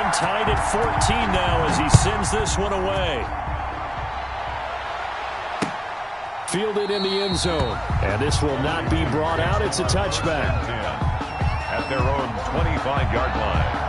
game tied at 14 now as he sends this one away. Fielded in the end zone. And this will not be brought out. It's a touchback. At their own 25-yard line.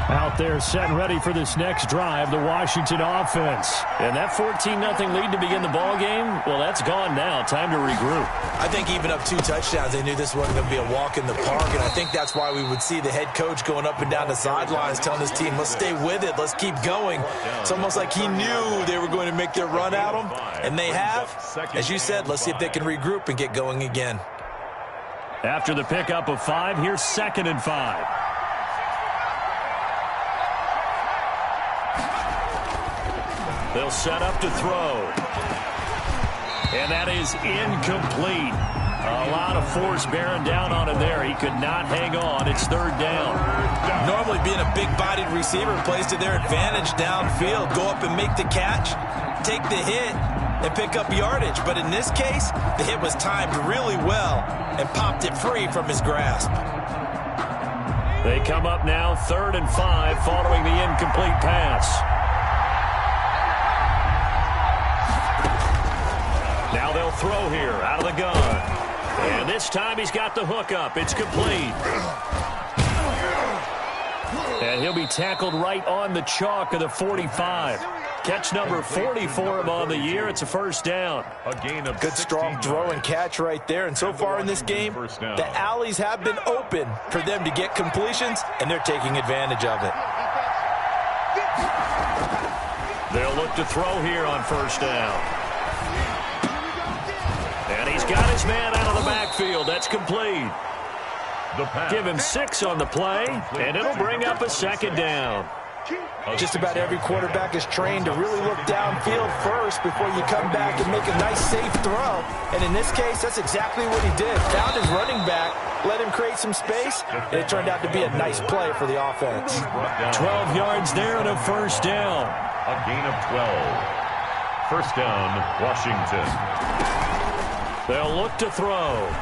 Out there set and ready for this next drive, the Washington offense. And that 14-0 lead to begin the ball game, well, that's gone now. Time to regroup. I think even up 2 touchdowns, they knew this wasn't going to be a walk in the park, and I think that's why we would see the head coach going up and down the sidelines telling his team, let's stay with it, let's keep going. It's almost like he knew they were going to make their run at him, and they have. As you said, let's see if they can regroup and get going again. After the pickup of 5, here's 2nd and 5. They'll set up to throw. And that is incomplete. A lot of force bearing down on him there. He could not hang on. It's 3rd down. Normally being a big-bodied receiver plays to their advantage downfield. Go up and make the catch, take the hit, and pick up yardage. But in this case, the hit was timed really well and popped it free from his grasp. They come up now 3rd and 5 following the incomplete pass. Now they'll throw here out of the gun. And this time he's got the hook up. It's complete. And he'll be tackled right on the chalk of the 45. Catch number 40 for him on the year. It's a 1st down. A gain of good strong throw and catch right there. And so far in this game, the alleys have been open for them to get completions, and they're taking advantage of it. They'll look to throw here on 1st down. And he's got his man out of the backfield. That's complete. Give him 6 on the play, and it'll bring up a 2nd down. Just about every quarterback is trained to really look downfield first before you come back and make a nice, safe throw. And in this case, that's exactly what he did. Found his running back, let him create some space, and it turned out to be a nice play for the offense. 12 yards there and a 1st down. A gain of 12. 1st down, Washington. They'll look to throw.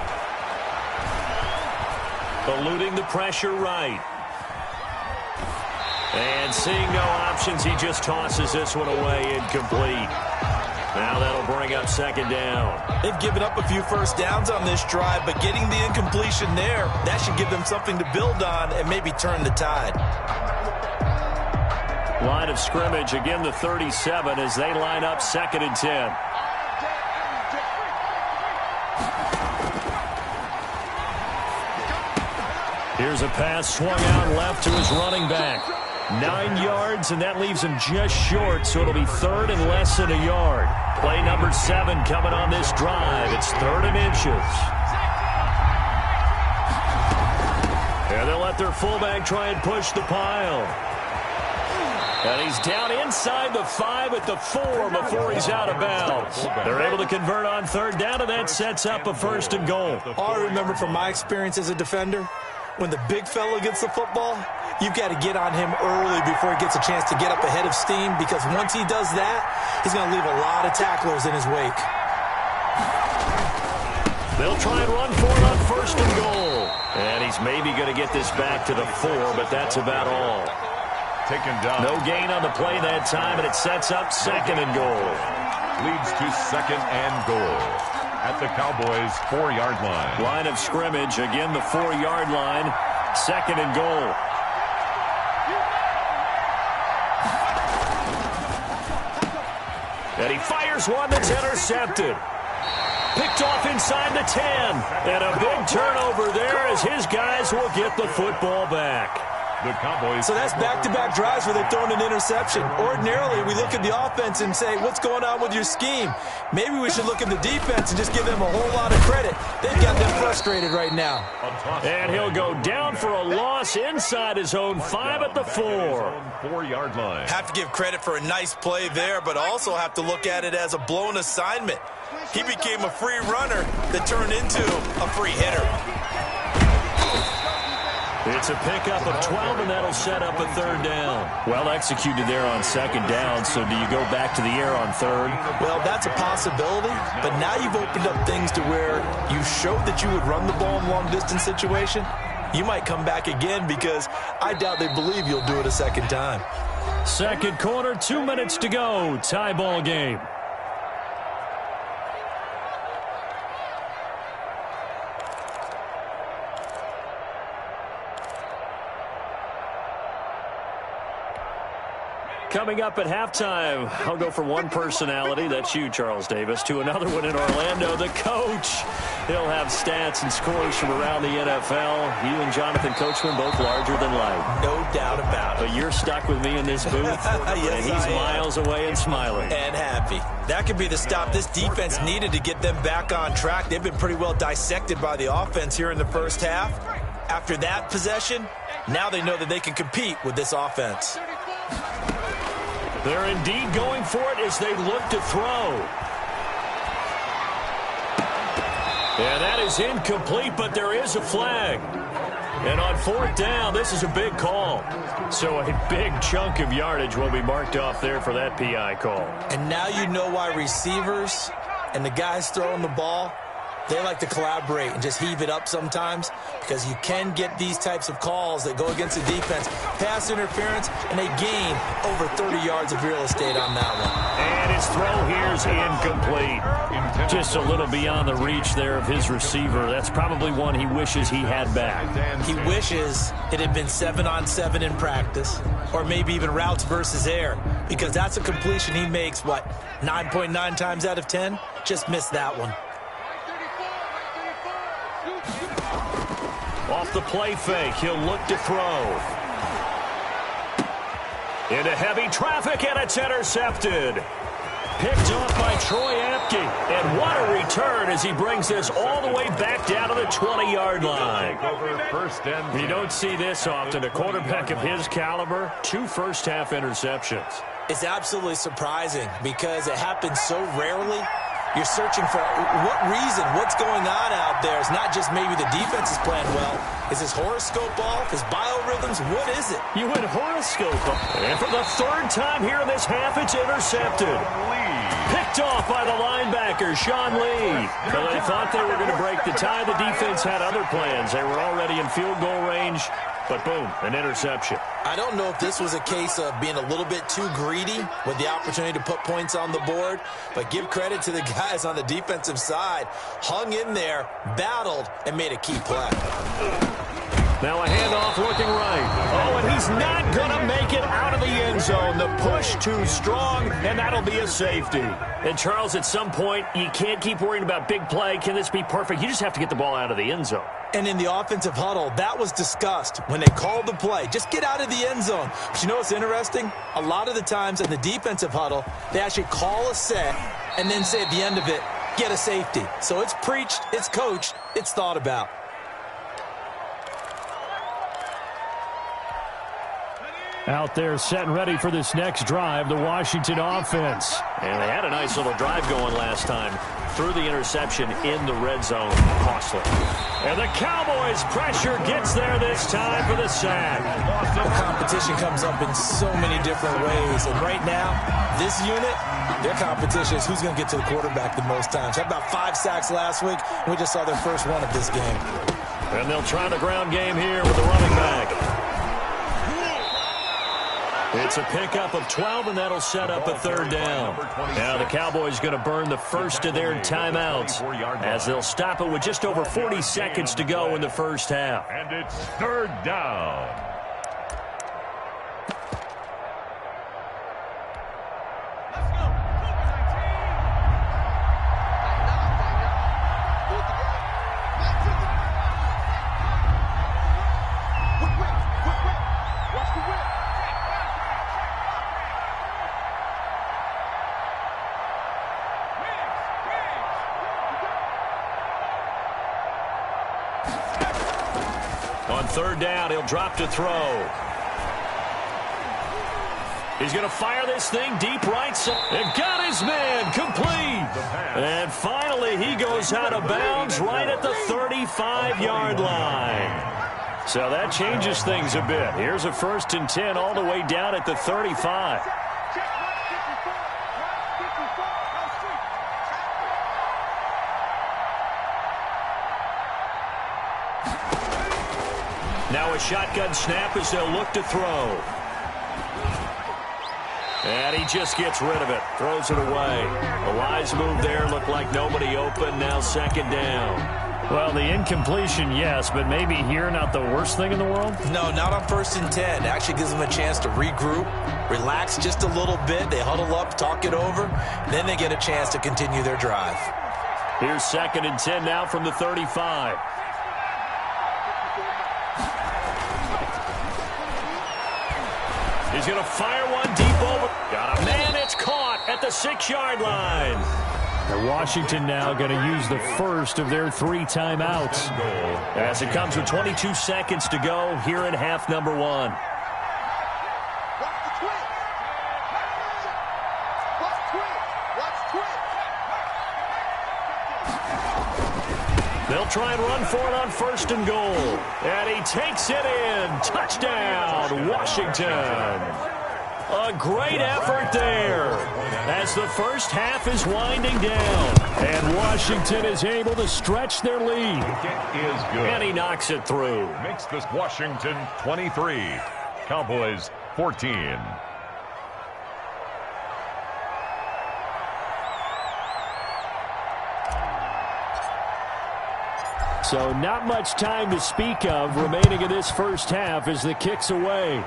Eluding the pressure right. And seeing no options, he just tosses this one away incomplete. Now that'll bring up 2nd down. They've given up a few 1st downs on this drive, but getting the incompletion there, that should give them something to build on and maybe turn the tide. Line of scrimmage, again the 37 as they line up 2nd and 10. Here's a pass swung out left to his running back. 9 yards, and that leaves him just short, so it'll be 3rd and less than a yard. Play number 7 coming on this drive. It's 3rd and inches. And they'll let their fullback try and push the pile. And he's down inside the 5 at the 4 before he's out of bounds. They're able to convert on 3rd down, and that sets up a 1st and goal. All I remember from my experience as a defender, when the big fella gets the football, you've got to get on him early before he gets a chance to get up ahead of steam, because once he does that, he's going to leave a lot of tacklers in his wake. They'll try and run for it on 1st and goal. And he's maybe going to get this back to the 4, but that's about all. Taken down. No gain on the play that time, and it sets up 2nd and goal. Leads to 2nd and goal. At the Cowboys' 4-yard line. Line of scrimmage, again the 4-yard line. 2nd and goal. And he fires one that's intercepted. Picked off inside the 10. And a big turnover there as his guys will get the football back. The Cowboys. So that's back-to-back drives where they've thrown an interception. Ordinarily, we look at the offense and say, what's going on with your scheme? Maybe we should look at the defense and just give them a whole lot of credit. They've got them frustrated right now. And he'll go down for a loss inside his own 5 at the 4. 4-yard line. Have to give credit for a nice play there, but also have to look at it as a blown assignment. He became a free runner that turned into a free hitter. It's a pickup of 12, and that'll set up a 3rd down. Well executed there on 2nd down, so do you go back to the air on 3rd? Well, that's a possibility, but now you've opened up things to where you showed that you would run the ball in long-distance situation. you might come back again because I doubt they believe you'll do it a second time. Second quarter, 2 minutes to go. Tie ball game. Coming up at halftime, I'll go from one personality, that's you, Charles Davis, to another one in Orlando, the coach. He'll have stats and scores from around the NFL. You and Jonathan Coachman both larger than life. No doubt about it. But you're stuck with me in this booth, yes, and he's miles away and smiling. And happy. That could be the stop this defense needed to get them back on track. They've been pretty well dissected by the offense here in the first half. After that possession, now they know that they can compete with this offense. They're indeed going for it as they look to throw. And that is incomplete, but there is a flag. And on fourth down, this is a big call. So a big chunk of yardage will be marked off there for that PI call. And now you know why receivers and the guys throwing the ball, they like to collaborate and just heave it up sometimes, because you can get these types of calls that go against the defense, pass interference, and they gain over 30 yards of real estate on that one. And his throw here is incomplete. Just a little beyond the reach there of his receiver. That's probably one he wishes he had back. He wishes it had been 7-on-7 in practice, or maybe even routes versus air, because that's a completion he makes, 9.9 times out of 10? Just missed that one. Off the play fake, he'll look to throw. Into heavy traffic, and it's intercepted. Picked off by Troy Apke. And what a return as he brings this all the way back down to the 20-yard line. You don't see this often. A quarterback of his caliber, 2 first-half interceptions. It's absolutely surprising because it happens so rarely. You're searching for what reason, what's going on out there. It's not just maybe the defense is playing well. Is his horoscope off? His biorhythms? What is it? You went horoscope. And for the third time here in this half, it's intercepted. Picked off by the linebacker, Sean Lee. So they thought they were going to break the tie. The defense had other plans. They were already in field goal range. But boom, an interception. I don't know if this was a case of being a little bit too greedy with the opportunity to put points on the board, but give credit to the guys on the defensive side. Hung in there, battled, and made a key play. Now a handoff looking right. Oh, and he's not going to make it out of the end zone. The push too strong, and that'll be a safety. And, Charles, at some point, you can't keep worrying about big play. Can this be perfect? You just have to get the ball out of the end zone. And in the offensive huddle, that was discussed when they called the play. Just get out of the end zone. But you know what's interesting? A lot of the times in the defensive huddle, they actually call a set and then say at the end of it, get a safety. So it's preached, it's coached, it's thought about. Out there set and ready for this next drive, the Washington offense. And they had a nice little drive going last time. Through the interception in the red zone. Costly. And the Cowboys' pressure gets there this time for the sack. The competition comes up in so many different ways. And right now, this unit, their competition is who's going to get to the quarterback the most times. Had about 5 sacks last week. We just saw their first one of this game. And they'll try the ground game here with the running back. It's a pickup of 12, and that'll set up a third down. Now the Cowboys going to burn the first of their timeouts as they'll stop it with just over 40 seconds to go in the first half. And it's third down. On third down, he'll drop to throw. He's going to fire this thing deep right side. And got his man complete. And finally, he goes out of bounds right at the 35-yard line. So that changes things a bit. Here's a 1st and 10 all the way down at the 35. Now a shotgun snap as they'll look to throw. And he just gets rid of it. Throws it away. A wise move there. Looked like nobody open. Now second down. Well, the incompletion, yes, but maybe here not the worst thing in the world? No, not on 1st and 10. It actually gives them a chance to regroup, relax just a little bit. They huddle up, talk it over. Then they get a chance to continue their drive. Here's 2nd and 10 now from the 35. He's going to fire one deep over. Got a man. It's caught at the 6-yard line. Now Washington now going to use the first of their 3 timeouts. As it comes with 22 seconds to go here in half number 1. They'll try and run for it on 1st and goal. And he takes it in. Touchdown, Washington. A great effort there as the first half is winding down. And Washington is able to stretch their lead. It is good. And he knocks it through. Makes this Washington 23. Cowboys 14. So not much time to speak of remaining in this first half as the kick's away.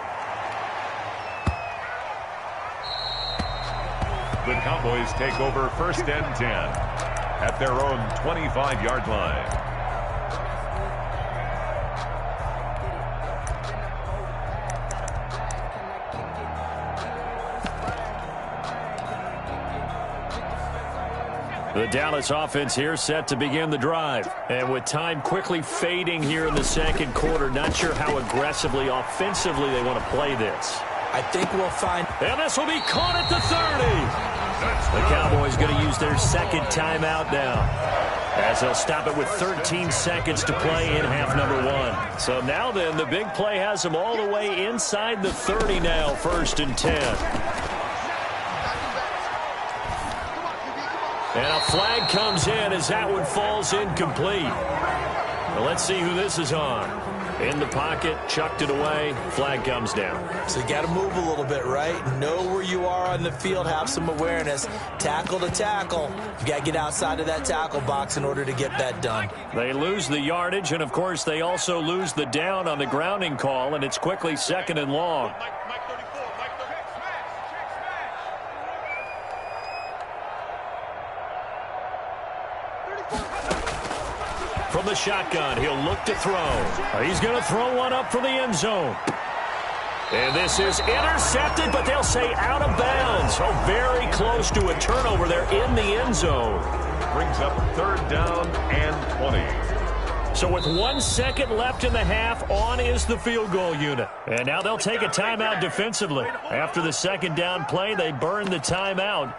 The Cowboys take over 1st and 10 at their own 25-yard line. The Dallas offense here set to begin the drive. And with time quickly fading here in the second quarter, not sure how aggressively, offensively they want to play this. I think we'll find... And this will be caught at the 30. The Cowboys going to use their second timeout now, as they'll stop it with 13 seconds to play in half number 1. So now then, the big play has them all the way inside the 30 now, 1st and 10. And a flag comes in as that one falls incomplete. Well, let's see who this is on. In the pocket, chucked it away, flag comes down. So you got to move a little bit, right? Know where you are on the field, have some awareness. Tackle to tackle. You got to get outside of that tackle box in order to get that done. They lose the yardage, and of course they also lose the down on the grounding call, and it's quickly 2nd and long. From the shotgun, he'll look to throw. He's going to throw one up for the end zone. And this is intercepted, but they'll say out of bounds. Oh, very close to a turnover there in the end zone. Brings up 3rd down and 20. So with 1 second left in the half, on is the field goal unit. And now they'll take a timeout defensively. After the second down play, they burn the timeout,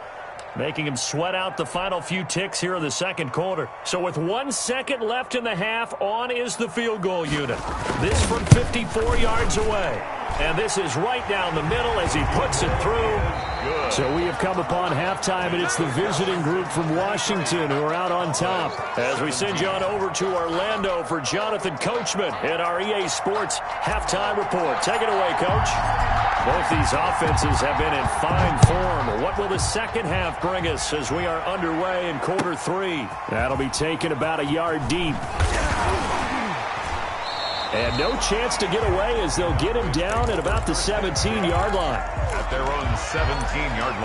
making him sweat out the final few ticks here in the second quarter. So with 1 second left in the half, on is the field goal unit. This from 54 yards away. And this is right down the middle as he puts it through. Good. So we have come upon halftime, and it's the visiting group from Washington who are out on top. As we send you on over to Orlando for Jonathan Coachman in our EA Sports Halftime Report. Take it away, Coach. Both these offenses have been in fine form. What will the second half bring us as we are underway in quarter 3? That'll be taken about a yard deep. And no chance to get away as they'll get him down at about the 17-yard line. At their own 17-yard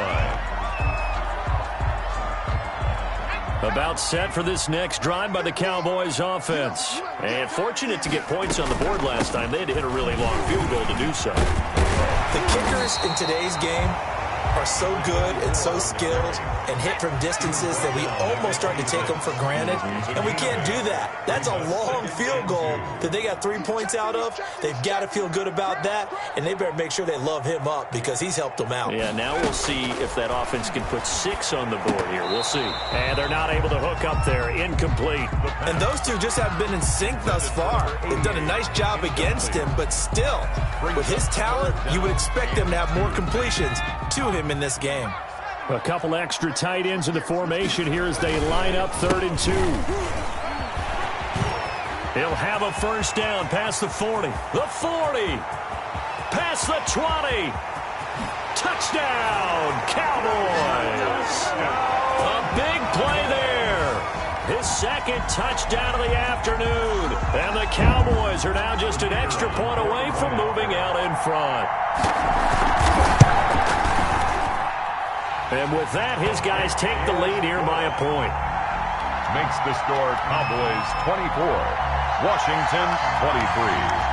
line. About set for this next drive by the Cowboys offense. And fortunate to get points on the board last time. They had to hit a really long field goal to do so. The kickers in today's game are so good and so skilled and hit from distances that we almost start to take them for granted, and we can't do that. That's a long field goal that they got 3 points out of. They've got to feel good about that, and they better make sure they love him up because he's helped them out. Yeah, now we'll see if that offense can put 6 on the board here. We'll see. And they're not able to hook up there. Incomplete. And those two just haven't been in sync thus far. They've done a nice job against him, but still, with his talent, you would expect them to have more completions to him in this game. A couple extra tight ends in the formation here as they line up 3rd and 2. He'll have a first down past the 40. The 40. Past the 20. Touchdown, Cowboys. A big play there. His second touchdown of the afternoon. And the Cowboys are now just an extra point away from moving out in front. And with that, his guys take the lead here by a point. Makes the score Cowboys 24, Washington 23.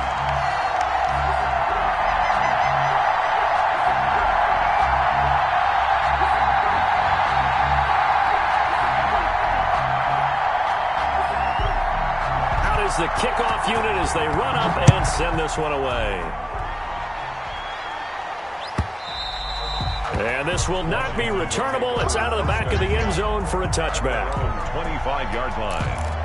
The kickoff unit as they run up and send this one away. And this will not be returnable. It's out of the back of the end zone for a touchback. 25-yard line.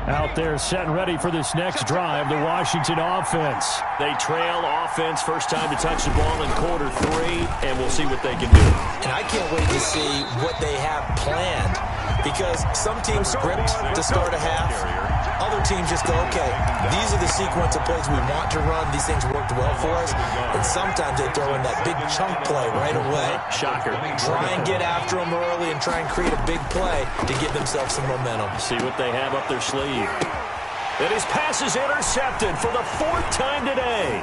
Out there set and ready for this next drive, the Washington offense. They trail offense, first time to touch the ball in quarter 3, and we'll see what they can do. And I can't wait to see what they have planned, because some teams script to start a half. Other teams just go, okay, these are the sequence of plays we want to run. These things worked well for us. And sometimes they throw in that big chunk play right away. Shocker. Try and get after them early and try and create a big play to give themselves some momentum. See what they have up their sleeve. And his pass is intercepted for the 4th time today.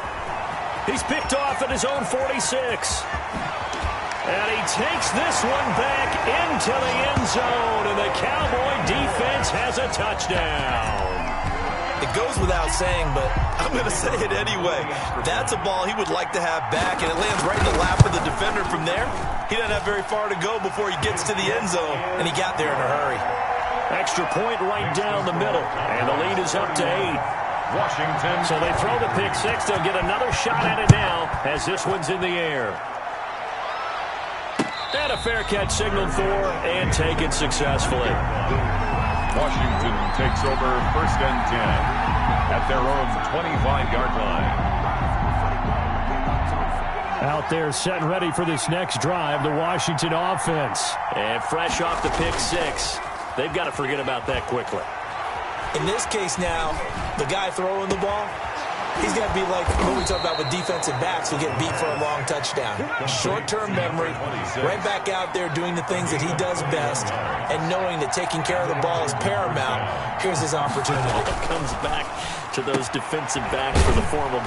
He's picked off at his own 46. And he takes this one back into the end zone, and the Cowboy defense has a touchdown. It goes without saying, but I'm going to say it anyway. That's a ball he would like to have back, and it lands right in the lap of the defender from there. He doesn't have very far to go before he gets to the end zone, and he got there in a hurry. Extra point right down the middle, and the lead is up to 8. Washington. So they throw the pick 6. They'll get another shot at it now as this one's in the air. And a fair catch signaled for and taken successfully. Washington takes over 1st and 10 at their own 25-yard line. Out there set and ready for this next drive, the Washington offense. And fresh off the pick 6. They've got to forget about that quickly. In this case now, the guy throwing the ball, he's got to be like what we talk about with defensive backs who get beat for a long touchdown. Short-term memory, right back out there doing the things that he does best, and knowing that taking care of the ball is paramount. Here's his opportunity. It comes back to those defensive backs for the former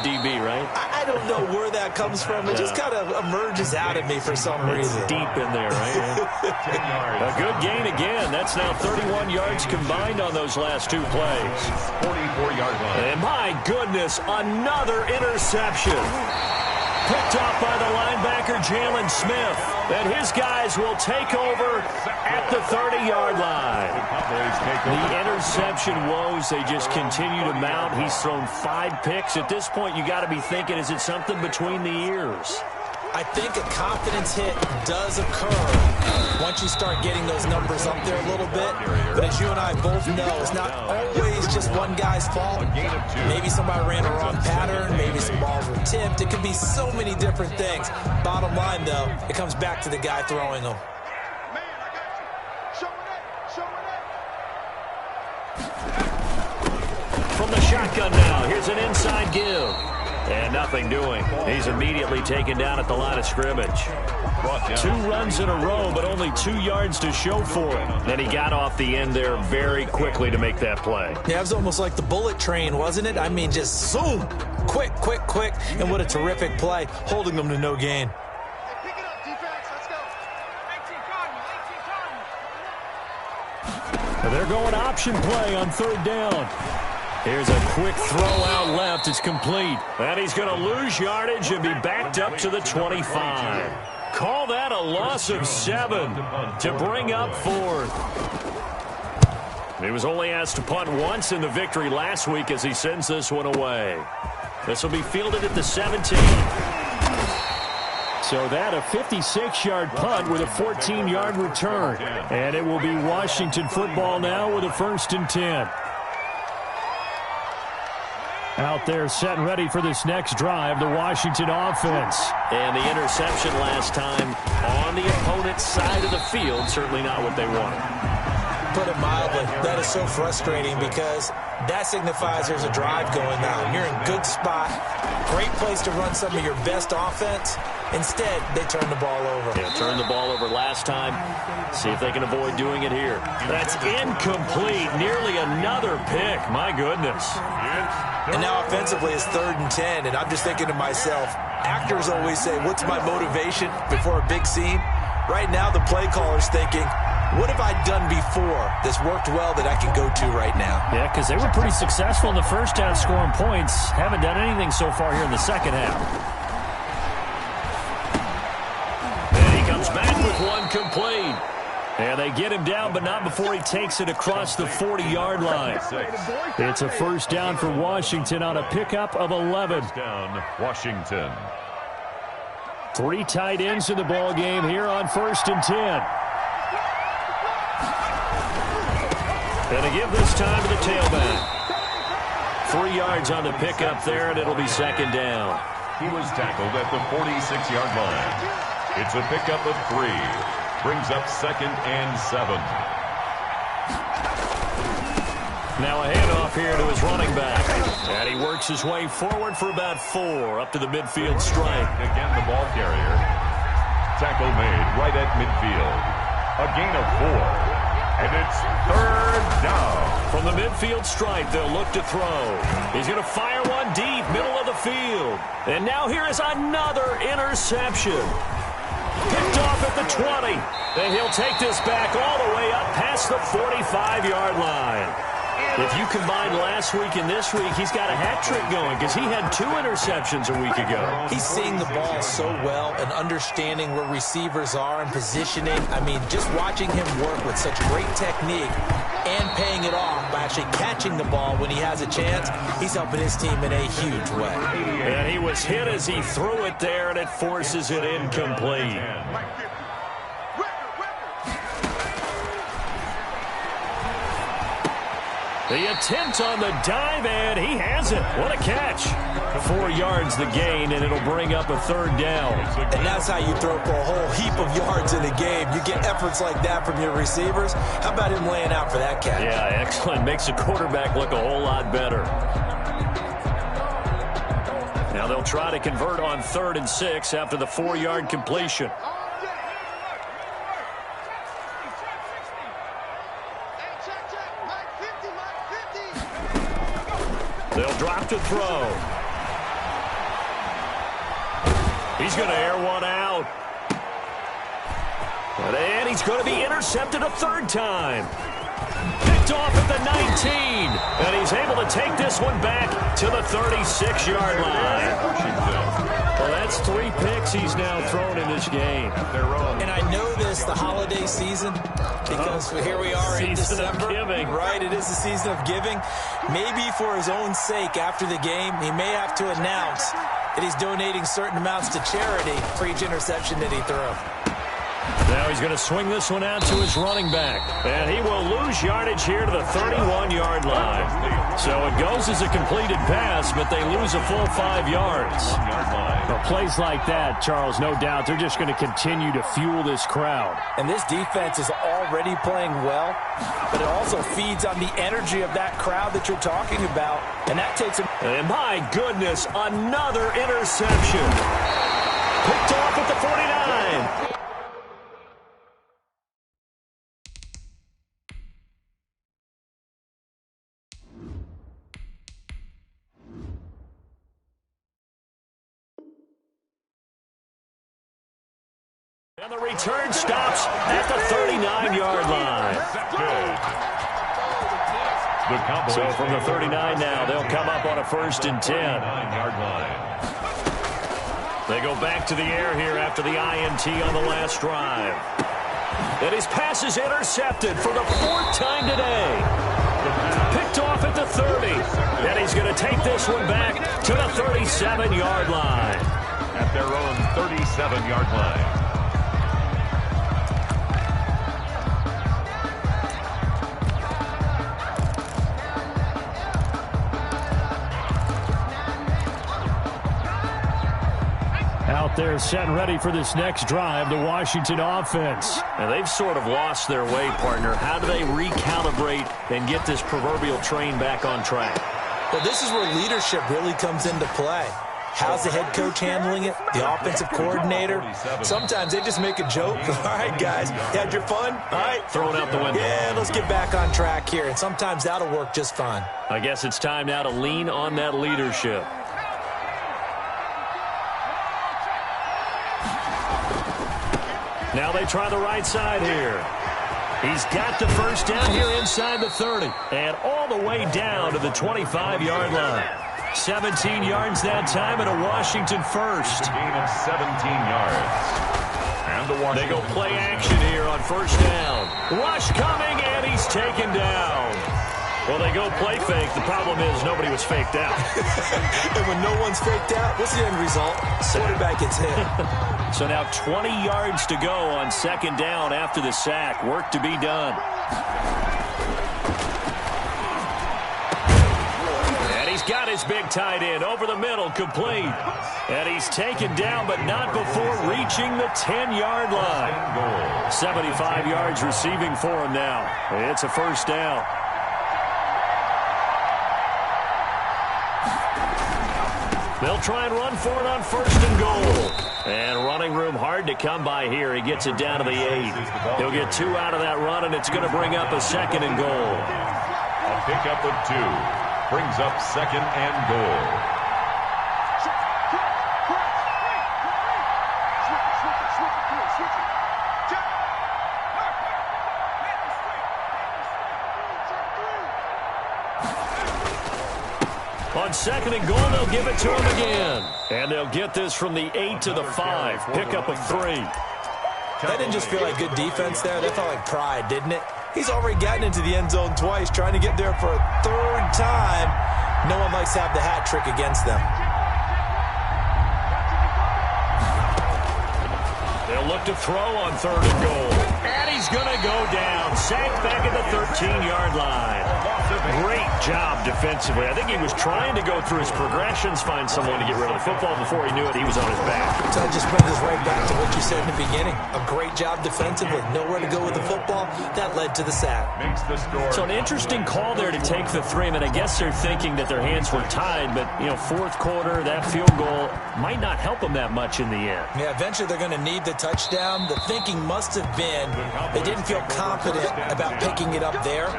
DB, right? I don't know where that comes from. It just kind of emerges out of me for some reason. It's deep in there, right? A good gain again. That's now 31 yards combined on those last 2 plays. 44-yard line. And my goodness, another interception. Picked off by the linebacker, Jalen Smith. And his guys will take over at the 30-yard line. The interception woes, they just continue to mount. He's thrown 5 picks. At this point, you got to be thinking, is it something between the ears? I think a confidence hit does occur once you start getting those numbers up there a little bit. But as you and I both know, it's not always just one guy's fault. Maybe somebody ran a wrong pattern. Maybe some balls were tipped. It could be so many different things. Bottom line, though, it comes back to the guy throwing them. From the shotgun now, here's an inside give. And nothing doing. He's immediately taken down at the line of scrimmage. 2 runs in a row, but only 2 yards to show for it. And he got off the end there very quickly to make that play. Yeah, it was almost like the bullet train, wasn't it? I mean, just zoom. Quick, quick, quick. And what a terrific play, holding them to no gain. Pick it up, defense. Let's go. 18 They're going option play on 3rd down. Here's a quick throw out left. It's complete. And he's going to lose yardage and be backed up to the 25. Call that a loss of 7 to bring up 4th. He was only asked to punt once in the victory last week as he sends this one away. This will be fielded at the 17. So that a 56-yard punt with a 14-yard return. And it will be Washington football now with a 1st and 10. Out there set and ready for this next drive, the Washington offense. And the interception last time on the opponent's side of the field, certainly not what they wanted. Put it mildly, that is so frustrating because that signifies there's a drive going on. You're in good spot, great place to run some of your best offense. Instead, they turn the ball over. Yeah, turned the ball over last time. See if they can avoid doing it here. That's incomplete. Nearly another pick. My goodness. And now offensively it's 3rd and 10, and I'm just thinking to myself, actors always say, what's my motivation before a big scene? Right now the play caller's thinking, what have I done before that's worked well that I can go to right now? Yeah, because they were pretty successful in the first half scoring points. Haven't done anything so far here in the second half. And he comes back with one complete. And they get him down, but not before he takes it across the 40-yard line. It's a first down for Washington on a pickup of 11. Down, Washington. 3 tight ends in the ball game here on 1st and 10. And to give this time to the tailback. 3 yards on the pickup there, and it'll be 2nd down. He was tackled at the 46-yard line. It's a pickup of 3. Brings up 2nd and 7. Now a handoff here to his running back. And he works his way forward for about 4 up to the midfield stripe. Again, the ball carrier. Tackle made right at midfield. A gain of 4. And it's 3rd down. From the midfield stripe, they'll look to throw. He's going to fire one deep, middle of the field. And now here is another interception. Picked off at the 20. And he'll take this back all the way up past the 45-yard line. If you combine last week and this week, he's got a hat trick going because he had 2 interceptions a week ago. He's seeing the ball so well and understanding where receivers are and positioning. I mean, just watching him work with such great technique and paying it off by actually catching the ball when he has a chance, he's helping his team in a huge way. And he was hit as he threw it there, and it forces it incomplete. The attempt on the dive, and he has it. What a catch. 4 yards the gain, and it'll bring up a 3rd down. And that's how you throw for a whole heap of yards in a game. You get efforts like that from your receivers. How about him laying out for that catch? Yeah, excellent. Makes the quarterback look a whole lot better. Now they'll try to convert on 3rd and 6 after the 4-yard completion. They'll drop to throw. He's going to air one out. And he's going to be intercepted a 3rd time. Picked off at the 19. And he's able to take this one back to the 36-yard line. Well, that's 3 picks he's now thrown in this game. And I know this, the holiday season, because here we are in December. Giving. Right, it is the season of giving. Maybe for his own sake after the game, he may have to announce that he's donating certain amounts to charity for each interception that he threw. Now he's going to swing this one out to his running back. And he will lose yardage here to the 31-yard line. So it goes as a completed pass, but they lose a full 5 yards. Well, plays like that, Charles, no doubt, they're just going to continue to fuel this crowd. And this defense is already playing well, but it also feeds on the energy of that crowd that you're talking about. And that takes him. And my goodness, another interception. Picked off at the 49. And the return stops at the 39-yard line. So from the 39 now, they'll come up on a 1st and 10. They go back to the air here after the INT on the last drive. And his pass is intercepted for the 4th time today. Picked off at the 30. And he's going to take this one back to the 37-yard line. At their own 37-yard line. They're set and ready for this next drive, the Washington offense. And they've sort of lost their way, partner. How do they recalibrate and get this proverbial train back on track? Well, this is where leadership really comes into play. How's the head coach handling it? The offensive coordinator? Sometimes they just make a joke. All right, guys, you had your fun? All right. Throw it out the window. Yeah, let's get back on track here. And sometimes that'll work just fine. I guess it's time now to lean on that leadership. Now they try the right side here. He's got the first down here inside the 30. And all the way down to the 25-yard line. 17 yards that time and a Washington first. Gain of 17 yards. And the Washington. They go play action here on first down. Rush coming, and he's taken down. Well, they go play fake. The problem is nobody was faked out. And when no one's faked out, what's the end result? Quarterback gets hit. So now 20 yards to go on second down after the sack. Work to be done. And he's got his big tight end over the middle, complete. And he's taken down, but not before reaching the 10-yard line. 75 yards receiving for him now. It's a first down. They'll try and run for it on first and goal. And running room hard to come by here. He gets it down to the 8. He'll get 2 out of that run, and it's going to bring up a second and goal. A pickup of 2 brings up second and goal. On second and goal, they'll give it to him again. And they'll get this from the 8 to the 5. Pickup of 3. That didn't just feel like good defense there. That felt like pride, didn't it? He's already gotten into the end zone twice, trying to get there for a third time. No one likes to have the hat trick against them. They'll look to throw on third and goal. And he's going to go down. Sacked back at the 13-yard line. Great job defensively. I think he was trying to go through his progressions, find someone to get rid of the football. Before he knew it, he was on his back. So that just brings us right back to what you said in the beginning. A great job defensively. Nowhere to go with the football. That led to the sack. So an interesting call there to take the 3. I mean, I guess they're thinking that their hands were tied, but, you know, fourth quarter, that field goal might not help them that much in the end. Yeah, eventually they're going to need the touchdown. The thinking must have been they didn't feel confident about picking it up there,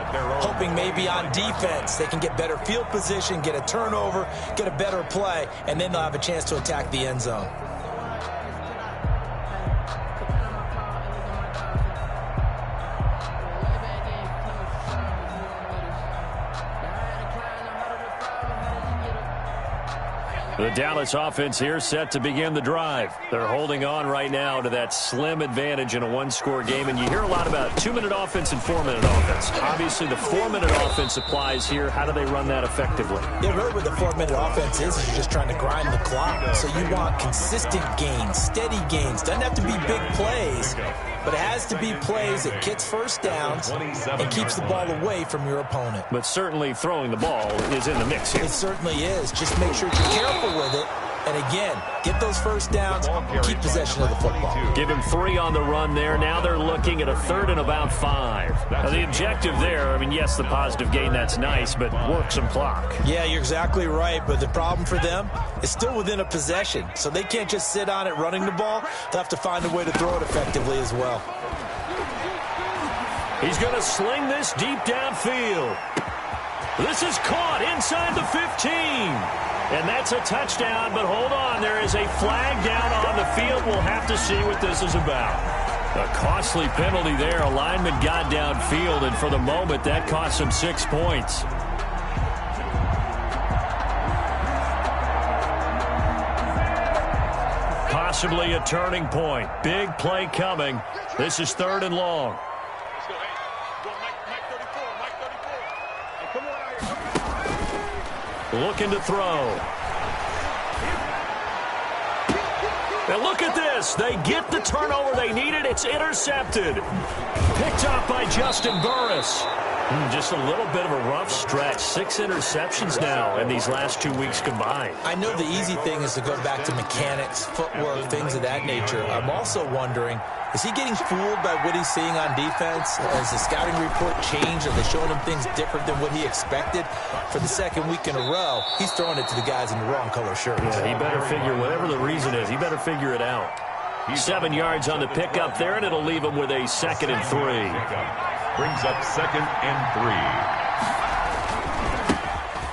hoping maybe on defense they can get better field position, get a turnover, get a better play, and then they'll have a chance to attack the end zone. The Dallas offense here set to begin the drive. They're holding on right now to that slim advantage in a one-score game, and you hear a lot about 2-minute offense and 4-minute offense. Obviously, the 4-minute offense applies here. How do they run that effectively? Yeah, really what the 4-minute offense is you're just trying to grind the clock. So you want consistent gains, steady gains. Doesn't have to be big plays, but it has to be plays that gets first downs and keeps the ball away from your opponent. But certainly throwing the ball is in the mix here. It certainly is. Just make sure you're careful with it. And again, get those first downs, keep possession of the football. Give him 3 on the run there. Now they're looking at a third and about 5. Now the objective there, I mean, yes, the positive gain, that's nice, but work some clock. Yeah, you're exactly right. But the problem for them is still within a possession. So they can't just sit on it running the ball. They'll have to find a way to throw it effectively as well. He's going to sling this deep downfield. This is caught inside the 15. And that's a touchdown, but hold on. There is a flag down on the field. We'll have to see what this is about. A costly penalty there. A lineman got downfield, and for the moment, that cost him 6 points. Possibly a turning point. Big play coming. This is 3rd and long. Looking to throw. Now look at this. They get the turnover they needed. It's intercepted. Picked up by Justin Burris. Just a little bit of a rough stretch. 6 interceptions now in these last 2 weeks combined. I know the easy thing is to go back to mechanics, footwork, things of that nature. I'm also wondering, is he getting fooled by what he's seeing on defense? Has the scouting report changed? Are they showing him things different than what he expected? For the second week in a row, he's throwing it to the guys in the wrong color shirts. Yeah, he better figure, whatever the reason is, he better figure it out. 7 yards on the pickup there, and it'll leave him with a 2nd and 3. Brings up 2nd and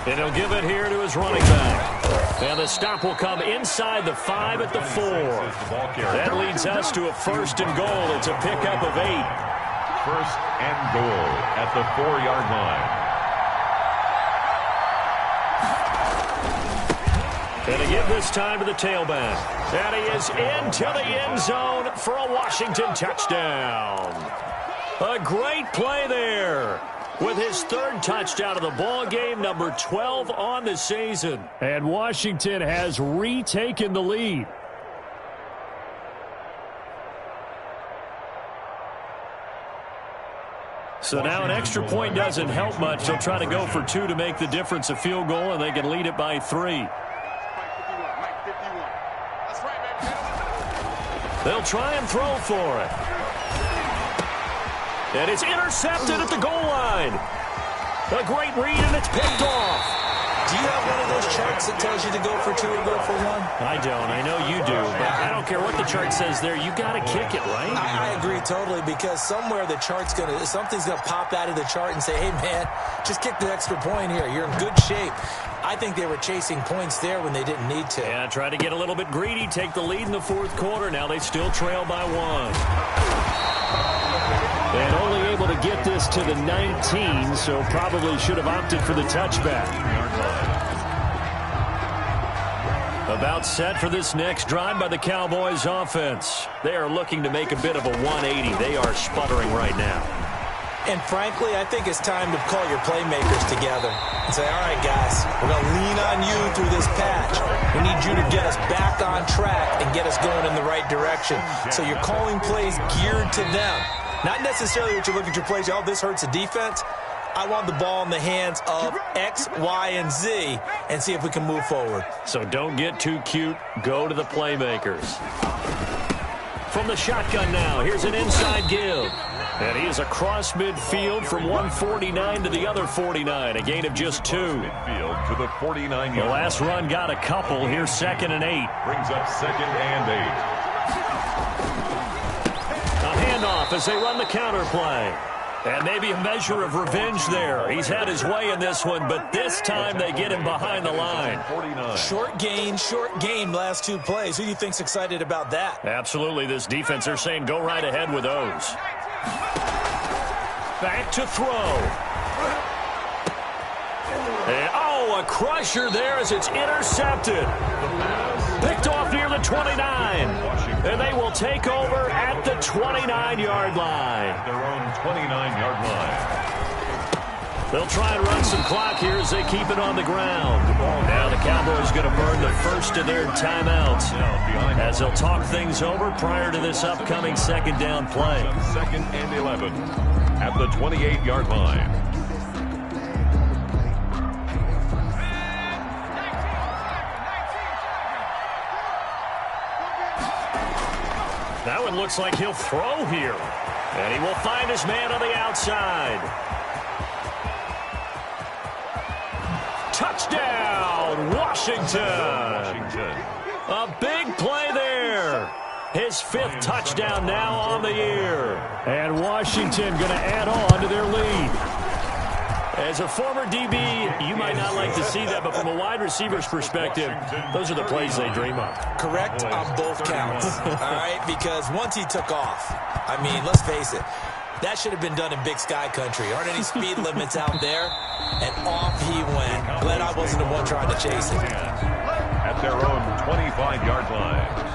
3. And he'll give it here to his running back. And the stop will come inside the 5 at the 4. That leads us to a 1st and goal. It's a pickup of 8. 1st and goal at the 4-yard line. And to give this time to the tailback. And he is into the end zone for a Washington touchdown. A great play there with his 3rd touchdown of the ball game, number 12 on the season. And Washington has retaken the lead. So now an extra point doesn't help much. They'll try to go for 2 to make the difference a field goal, and they can lead it by 3. They'll try and throw for it. And it's intercepted at the goal line. A great read, and it's picked off. Do you have one of those charts that tells you to go for 2 or go for 1? I don't. I know you do. But I don't care what the chart says there. You got to kick it, right? I agree totally, because somewhere the chart's something's going to pop out of the chart and say, hey, man, just kick the extra point here. You're in good shape. I think they were chasing points there when they didn't need to. Yeah, try to get a little bit greedy, take the lead in the 4th quarter. Now they still trail by 1. And only able to get this to the 19, so probably should have opted for the touchback. About set for this next drive by the Cowboys offense. They are looking to make a bit of a 180. They are sputtering right now. And frankly, I think it's time to call your playmakers together and say, all right, guys, we're going to lean on you through this patch. We need you to get us back on track and get us going in the right direction. So you're calling plays geared to them. Not necessarily what you look at your plays, oh, this hurts the defense. I want the ball in the hands of X, Y, and Z and see if we can move forward. So don't get too cute. Go to the playmakers. From the shotgun now, here's an inside give. And he is across midfield from 149 to the other 49, a gain of just 2. Midfield to the 49-yard. The last run got a couple. Here's 2nd and 8. Brings up 2nd and 8. A handoff as they run the counter play. And maybe a measure of revenge there. He's had his way in this one, but this time they get him behind the line. Short gain, last 2 plays. Who do you think's excited about that? Absolutely, this defense, they're saying go right ahead with those. Back to throw. And, a crusher there as it's intercepted. Picked off near the 29. And they will take over at the 29-yard line. Their own 29-yard line. They'll try and run some clock here as they keep it on the ground. Now the Cowboys going to burn the first of their timeouts as they'll talk things over prior to this upcoming 2nd down play. 2nd and 11 at the 28-yard line. That one looks like he'll throw here. And he will find his man on the outside. Touchdown, Washington. A big play there. His 5th touchdown now on the year. And Washington going to add on to their lead. As a former DB, you might not like to see that, but from a wide receiver's perspective, those are the plays they dream of. Correct on both counts, all right? Because once he took off, I mean, let's face it, that should have been done in Big Sky country. Aren't any speed limits out there? And off he went. Glad I wasn't the one trying to chase it. At their own 25-yard line.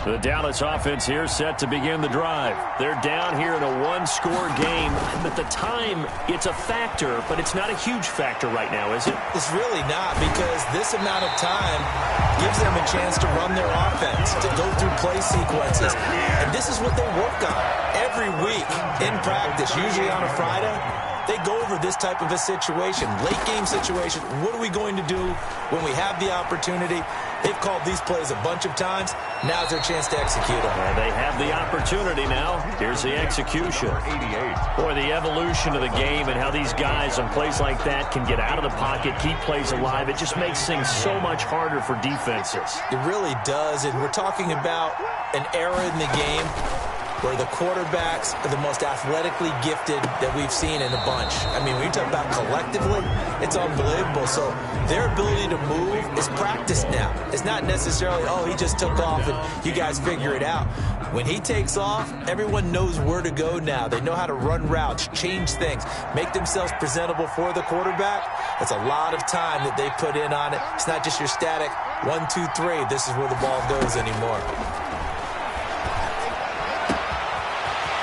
The Dallas offense here set to begin the drive. They're down here in a one-score game. At the time, it's a factor, but it's not a huge factor right now, is it? It's really not, because this amount of time gives them a chance to run their offense, to go through play sequences. And this is what they work on every week in practice, usually on a Friday. They go over this type of a situation, late game situation. What are we going to do when we have the opportunity? They've called these plays a bunch of times. Now's their chance to execute them. They have the opportunity now. Here's the execution. Boy, the evolution of the game and how these guys on plays like that can get out of the pocket, keep plays alive. It just makes things so much harder for defenses. It really does, and we're talking about an era in the game where the quarterbacks are the most athletically gifted that we've seen in a bunch. I mean, when you talk about collectively, it's unbelievable. So their ability to move is practiced now. It's not necessarily, oh, he just took off and you guys figure it out. When he takes off, everyone knows where to go now. They know how to run routes, change things, make themselves presentable for the quarterback. It's a lot of time that they put in on it. It's not just your static 1, 2, 3. This is where the ball goes anymore.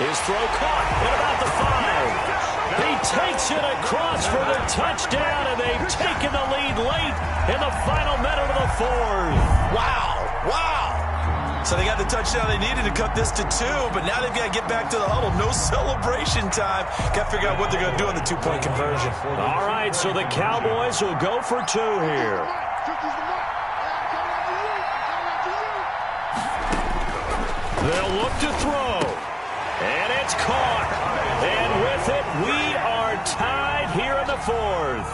His throw caught at about the 5. He takes it across for the touchdown, and they've taken the lead late in the final minute of the 4th. Wow, wow. So they got the touchdown they needed to cut this to 2, but now they've got to get back to the huddle. No celebration time. Got to figure out what they're going to do on the 2-point conversion. All right, so the Cowboys will go for 2 here. They'll look to throw. And it's caught. And with it, we are tied here in the 4th.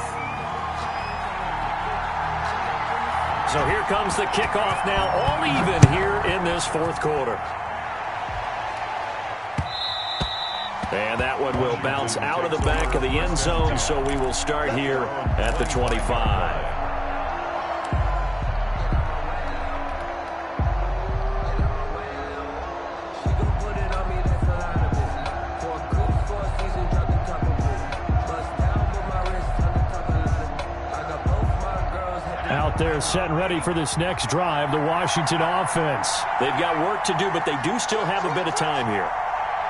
So here comes the kickoff now, all even here in this 4th quarter. And that one will bounce out of the back of the end zone, so we will start here at the 25. They're set and ready for this next drive, the Washington offense. They've got work to do, but they do still have a bit of time here.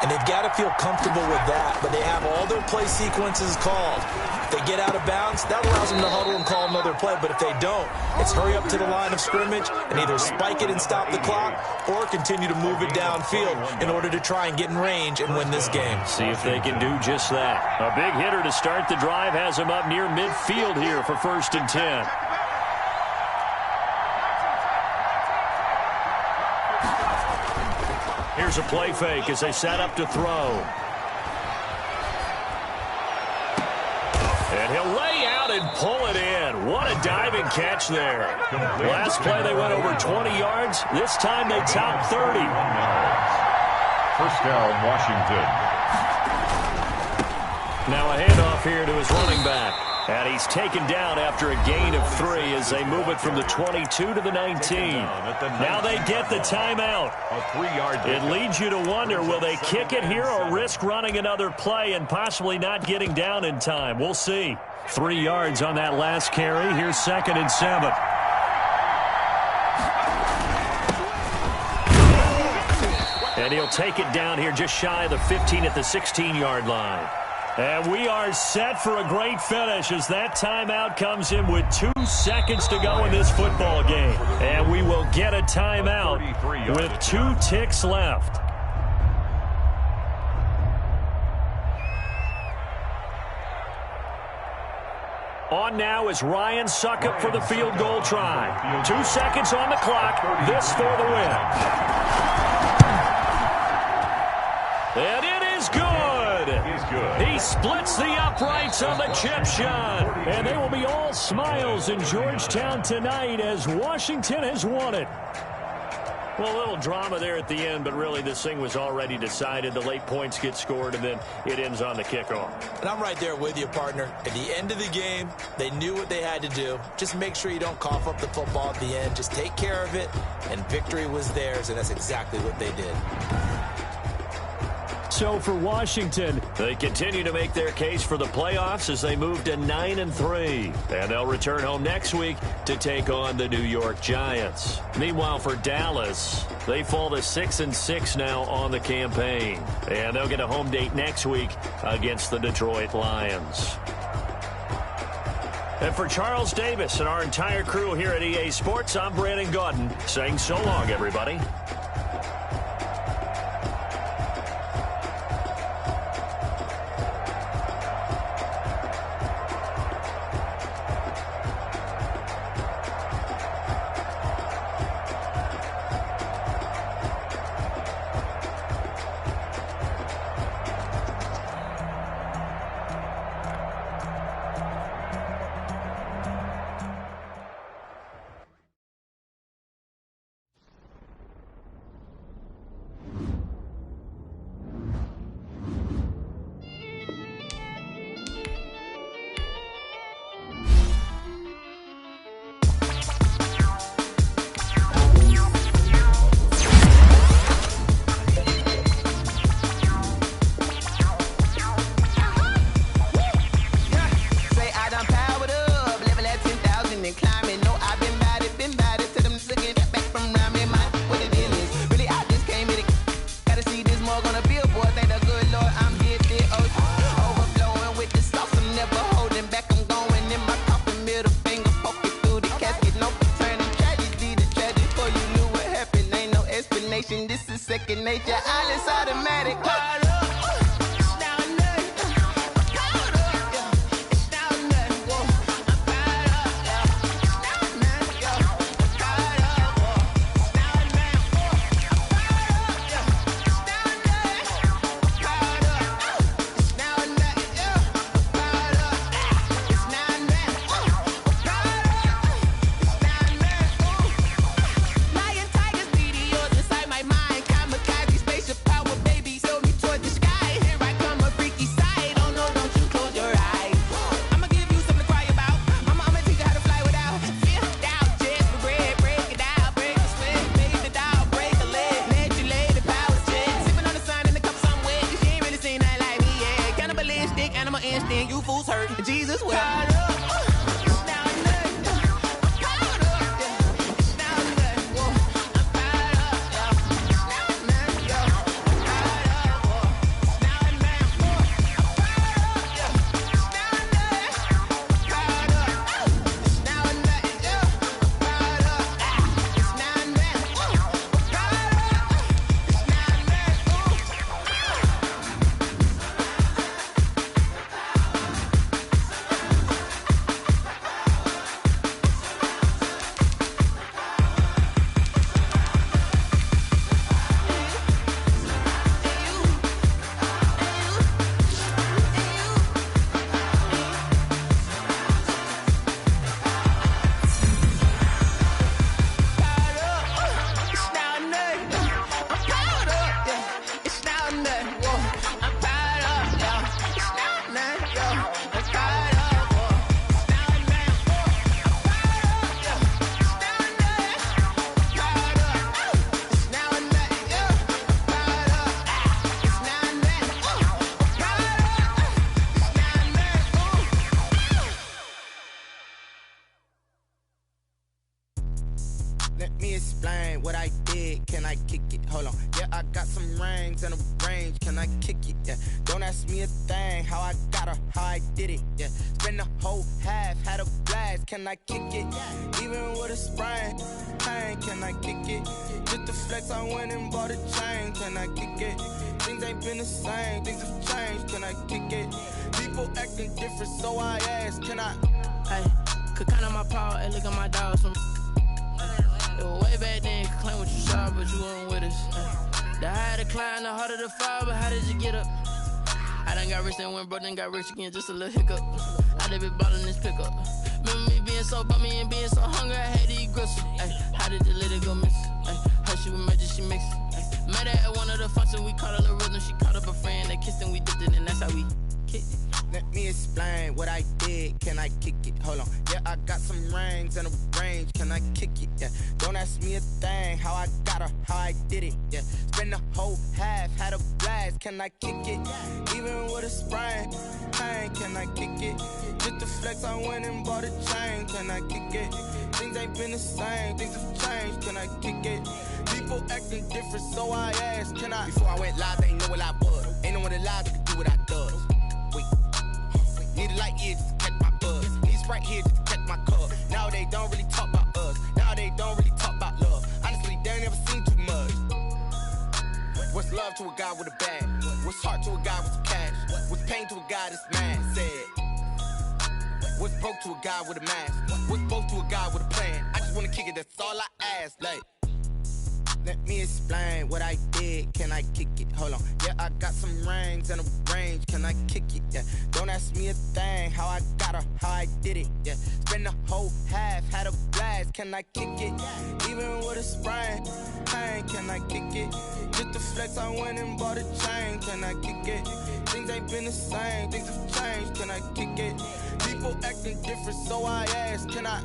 And they've got to feel comfortable with that, but they have all their play sequences called. If they get out of bounds, that allows them to huddle and call another play, but if they don't, it's hurry up to the line of scrimmage and either spike it and stop the clock or continue to move it downfield in order to try and get in range and win this game. See if they can do just that. A big hitter to start the drive has him up near midfield here for 1st and 10. Here's a play fake as they set up to throw. And he'll lay out and pull it in. What a diving catch there. Last play they went over 20 yards. This time they topped 30. First down, Washington. Now a handoff here to his running back. And he's taken down after a gain of 3 as they move it from the 22 to the 19. Now they get the timeout. It leads you to wonder, will they kick it here or risk running another play and possibly not getting down in time? We'll see. 3 yards on that last carry. Here's 2nd and 7. And he'll take it down here just shy of the 15 at the 16-yard line. And we are set for a great finish as that timeout comes in with 2 seconds to go in this football game. And we will get a timeout with 2 ticks left. On now is Ryan Suckup for the field goal try. 2 seconds on the clock. This for the win. And it is good. He splits the uprights on the chip shot. And they will be all smiles in Georgetown tonight as Washington has won it. Well, a little drama there at the end, but really this thing was already decided. The late points get scored, and then it ends on the kickoff. And I'm right there with you, partner. At the end of the game, they knew what they had to do. Just make sure you don't cough up the football at the end. Just take care of it, and victory was theirs, and that's exactly what they did. so for Washington. They continue to make their case for the playoffs as they move to 9-3. And they'll return home next week to take on the New York Giants. Meanwhile, for Dallas, they fall to 6-6 now on the campaign. And they'll get a home date next week against the Detroit Lions. And for Charles Davis and our entire crew here at EA Sports, I'm Brandon Gaudin saying so long, everybody. This is second nature. All is automatic. Jesus, well. Let me explain what I did. Can I kick it? Hold on. Yeah, I got some rings and a range. Can I kick it? Yeah. Don't ask me a thing. How I got her, how I did it. Yeah. Spend the whole half, had a blast. Can I kick it? Even with a sprain. Pain, can I kick it? Just to flex, I went and bought a chain. Can I kick it? Things ain't been the same. Things have changed. Can I kick it? People acting different, so I ask. Can I? Hey, could count on my power and look at my dogs from. Way back then, you could claim what you saw, but you weren't with us. The higher the climb, the harder the fall, but how did you get up? I done got rich and went broke, then got rich again, just a little hiccup. I done been ballin' this pickup. Remember me being so bummy and being so hungry, I had to eat gristle. Ay, how did you let it go miss? Ay, how she was magic, she mixed. Met her at one of the functions, we caught a little rhythm, she caught up a friend, they kissed and we dipped it, and that's how we kicked it. Let me explain what I did. Can I kick it? Hold on. Yeah, I got some rings and a range. Can I kick it? Yeah. Don't ask me a thing. How I got her, how I did it. Yeah. Spend the whole half, had a blast. Can I kick it? Even with a sprain. Pain, can I kick it? Just to flex, I went and bought a chain. Can I kick it? Things ain't been the same. Things have changed. Can I kick it? People acting different, so I asked, can I? Before I went live, they ain't know what I was. Ain't no one alive that could do what I does. Wait. Need a light year just to catch my buzz. Need Sprite here just to catch my cup. Now they don't really talk about us. Now they don't really talk about love. Honestly, they ain't never seen too much. What's love to a guy with a bag? What's heart to a guy with some cash? What's pain to a guy that's mad? Said. What's broke to a guy with a mask? What's both to a guy with a plan? I just wanna kick it, that's all I ask. Like, let me explain what I did. Can I kick it? Hold on. Yeah, I got some rings and a range. Can I kick it? Yeah. Don't ask me a thing. How I got her, how I did it. Yeah. Spend the whole half, had a blast. Can I kick it? Even with a sprain. Pain, can I kick it? Just to flex, I went and bought a chain. Can I kick it? Things ain't been the same. Things have changed. Can I kick it? People acting different, so I asked, can I?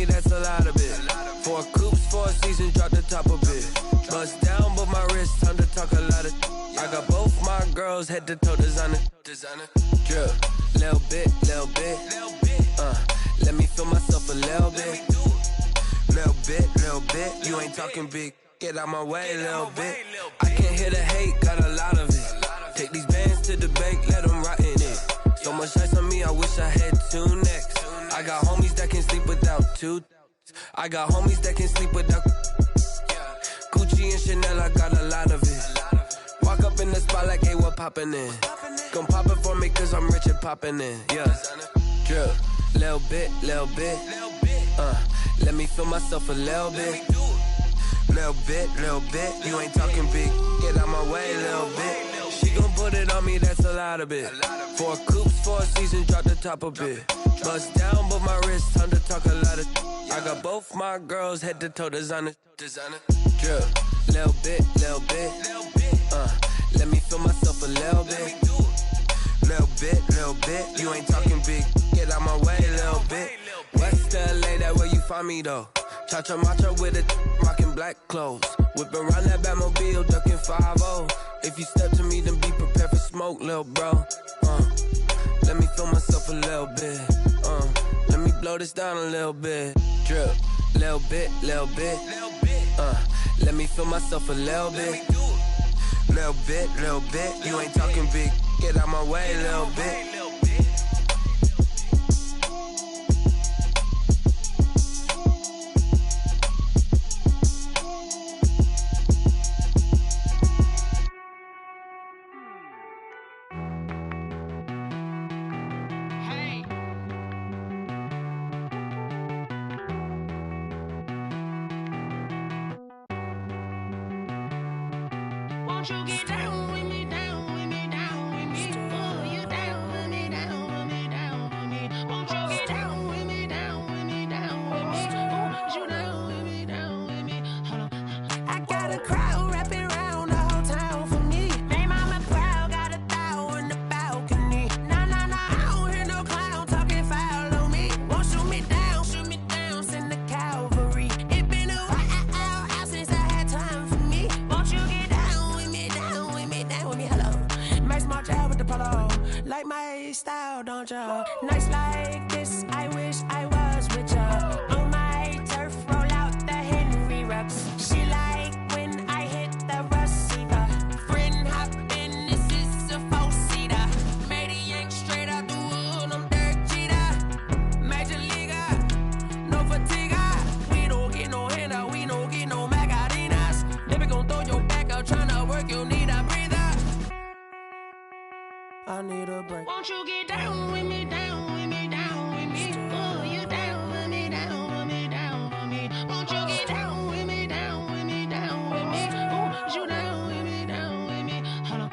That's a lot of it. 4 coops, 4 seasons, drop the top of it. Bust down, but my wrist, time to talk a lot of. I got both my girls head to toe designer. Drip, little bit. Let me feel myself a little bit. Little bit. You ain't talking big. Get out my way, little bit. I can't hear the hate, got a lot of it. Take these bands to the bank, let them rot in it. So much ice on me, I wish I had 2 necks. I got homies that can sleep without 2. I got homies that can sleep without Gucci and Chanel, I got a lot of it. Walk up in the spot like, hey, what poppin' in? Gon' pop it for me cause I'm rich and poppin' in. Yeah, drip, little bit. Let me feel myself a little bit. Little bit. You ain't talking big. Get out my way, little bit. She gon' put it on me, that's a lot of it. 4 coops, 4 seasons, drop the top of it. Bust down, but my wrist, time to talk a lot of. I got both my girls head to toe designer. Drip, little bit. Let me feel myself a little bit. Little bit. You ain't talking big. Get out my way, little bit. West LA, that where you find me though. Cha-cha matcha with it, rockin' black clothes. Whip around that Batmobile, ducking 5-0. If you step to me, then be prepared for smoke, lil' bro. Let me feel myself a little bit. Let me blow this down a little bit. Drip, little bit. Let me feel myself a little bit. Little bit. You ain't talking big. Get out my way, little bit. Won't you get down with me, down with me, down with me? Oh, you down with me, down with me, down with me. Won't you get down with me, down with me, down with me? Oh, you down with me, down with me? Hold on. I got a crowd wrapping around the whole town for me. Hey, mama proud, got a thou in the balcony. Nah, I don't hear no clown talking foul on me. Won't shoot me down, send the cavalry. It been a while since I had time for me. Won't you get down with me, down with me, down with me? Hello. Max March out with the polo. Like my style, don't ya? Nights like this, I wish I was with ya. On my turf, roll out the Henry Rux. She like when I hit the receiver. Friend hop in, this is a 4-seater. Made a yank straight out the wood, I'm Derek Jeter. Major leaguer, no fatigue. We don't get no hit. I need a break. Won't you get down with me, down with me, down with me? Ooh, you down with me, down with me, down with me. Won't you get down with me, down with me, down with me? Ooh, you down with me, down with me. Hold on.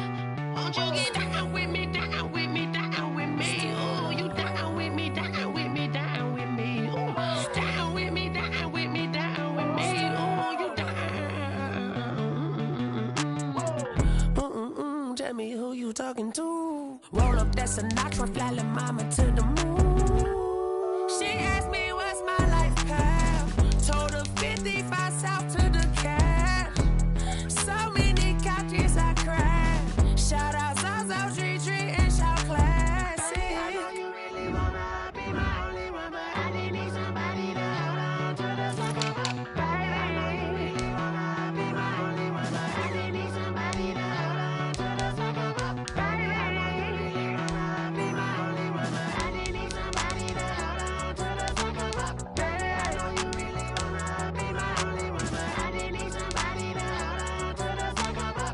Won't you get down with me, down with me, down with me? Ooh, you down with me, down with me, down with me. Ooh, down with me, down with me, down with me. Ooh, you down. Tell me who you talking to. Roll up that Sinatra, fly la mama to the moon. She asked me what's my life path. Told her 55 south to the cash. So many couches I cried. Shout out South Street and shout classic. I know you really wanna be my only one, but I didn't need somebody to hold on to the sucker. Baby, I know you really wanna be my only one, but I didn't need somebody to hold on to the sucker. Baby, I know you really wanna be my only one, but I didn't need somebody to hold on to the sucker. Baby, I know you really wanna be my only one, but I didn't need somebody to hold on to the sucker.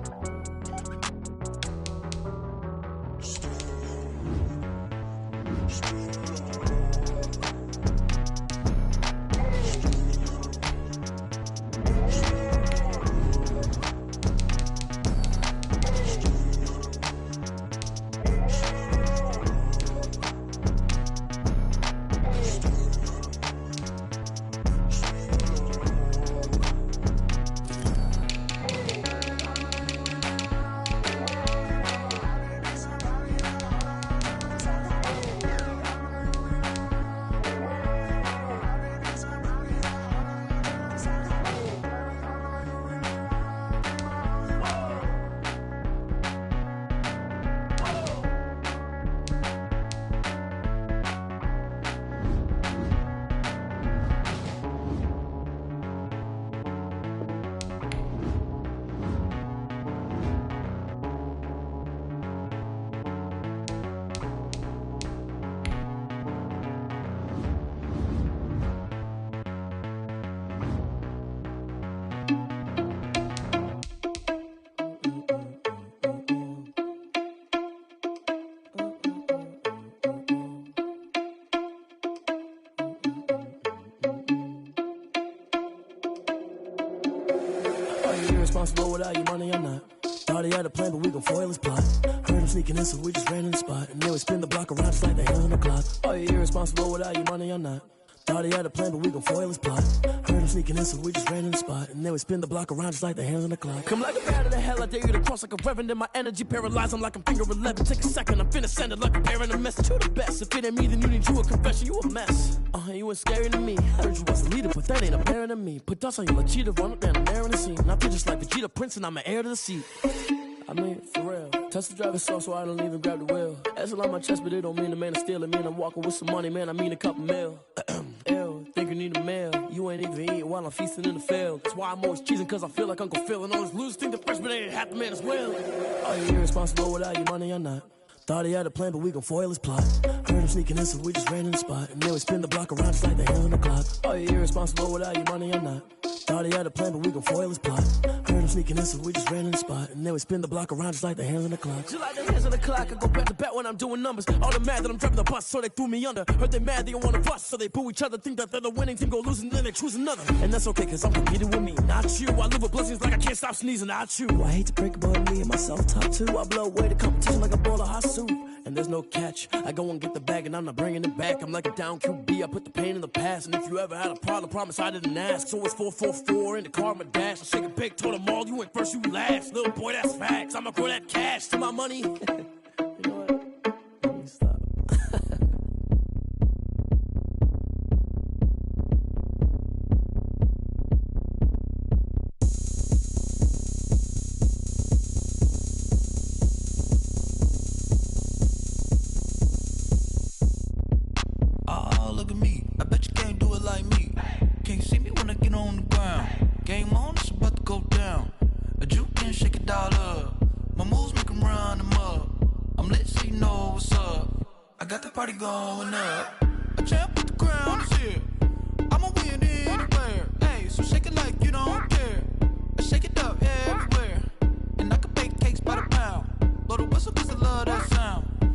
Irresponsible without your money, I'm not. Thought he had a plan, but we gon' foil his plot. Heard him sneaking in, so we just ran in the spot. And then we spin the block around just like the hands on the clock. Oh, you irresponsible without your money, I'm not. Thought he had a plan, but we gon' foil his plot. Heard him sneaking in, so we just ran in the spot. And then we spin the block around just like the hands on the clock. Come like a bat of the hell, I dare you to cross like a reverend. In my energy paralyzed, I'm like I'm finger 11. Take a second, I'm finna send it like a parent a message to the best. If it ain't me, then you need you a confession, you a mess. You ain't scary to me. Heard you was a leader, but that ain't apparent to me. Put dust on you like cheetah, run up down, I'm there in the scene. I feel just like Vegeta Prince, and I'm an heir to the seat. I mean, for real. Touch the driver's soft, so I don't even grab the wheel. That's on my chest, but it don't mean the man is stealing. Mean I'm walking with some money, man, I mean a couple mil. Ew, think you need a meal. You ain't even eating while I'm feasting in the field. That's why I'm always cheesing, cause I feel like Uncle Phil. And all this losers think the freshman ain't half the man as well. Oh, you irresponsible without your money, I'm not. Thought he had a plan, but we gon' foil his plot. Heard him sneaking in, so we just ran in the spot. And then we spin the block around just like the hands on the clock. Oh, you irresponsible without your money, I'm not. Thought he had a plan, but we gon' foil his plot. Heard him sneaking in, so we just ran in the spot. And then we spin the block around just like the hands on the clock. Just like the hands on the clock, I go back to back when I'm doing numbers. All the mad that I'm driving the bus, so they threw me under. Heard they mad, they don't wanna bust, so they boo each other. Think that they're the winning team, go losing, then they choose another. And that's okay, cause I'm competing with me, not you. I live with blessings like I can't stop sneezing, not you. I hate to break it, but me and myself top too. I blow away the competition like a bowl of hot soup. And there's no catch. I go and get the bag and I'm not bringing it back. I'm like a down QB, I put the pain in the past. And if you ever had a problem, promise I didn't ask. So it's 444 in the car, my dash. I shake a big, told them all, you went first, you last. Little boy, that's facts. I'ma grow that cash to my money. You know what? Let me stop. Look at me, I bet you can't do it like me. Can't see me when I get on the ground. Game on, it's about to go down. A juke and shake it all up. My moves make them run them up. I'm lit so you know what's up. I got the party going up. A champ with the crown is here. I'ma win anywhere. Hey, so shake it like you don't care. I shake it up everywhere. And I can bake cakes by the pound. Blow the whistle cause I love that sound.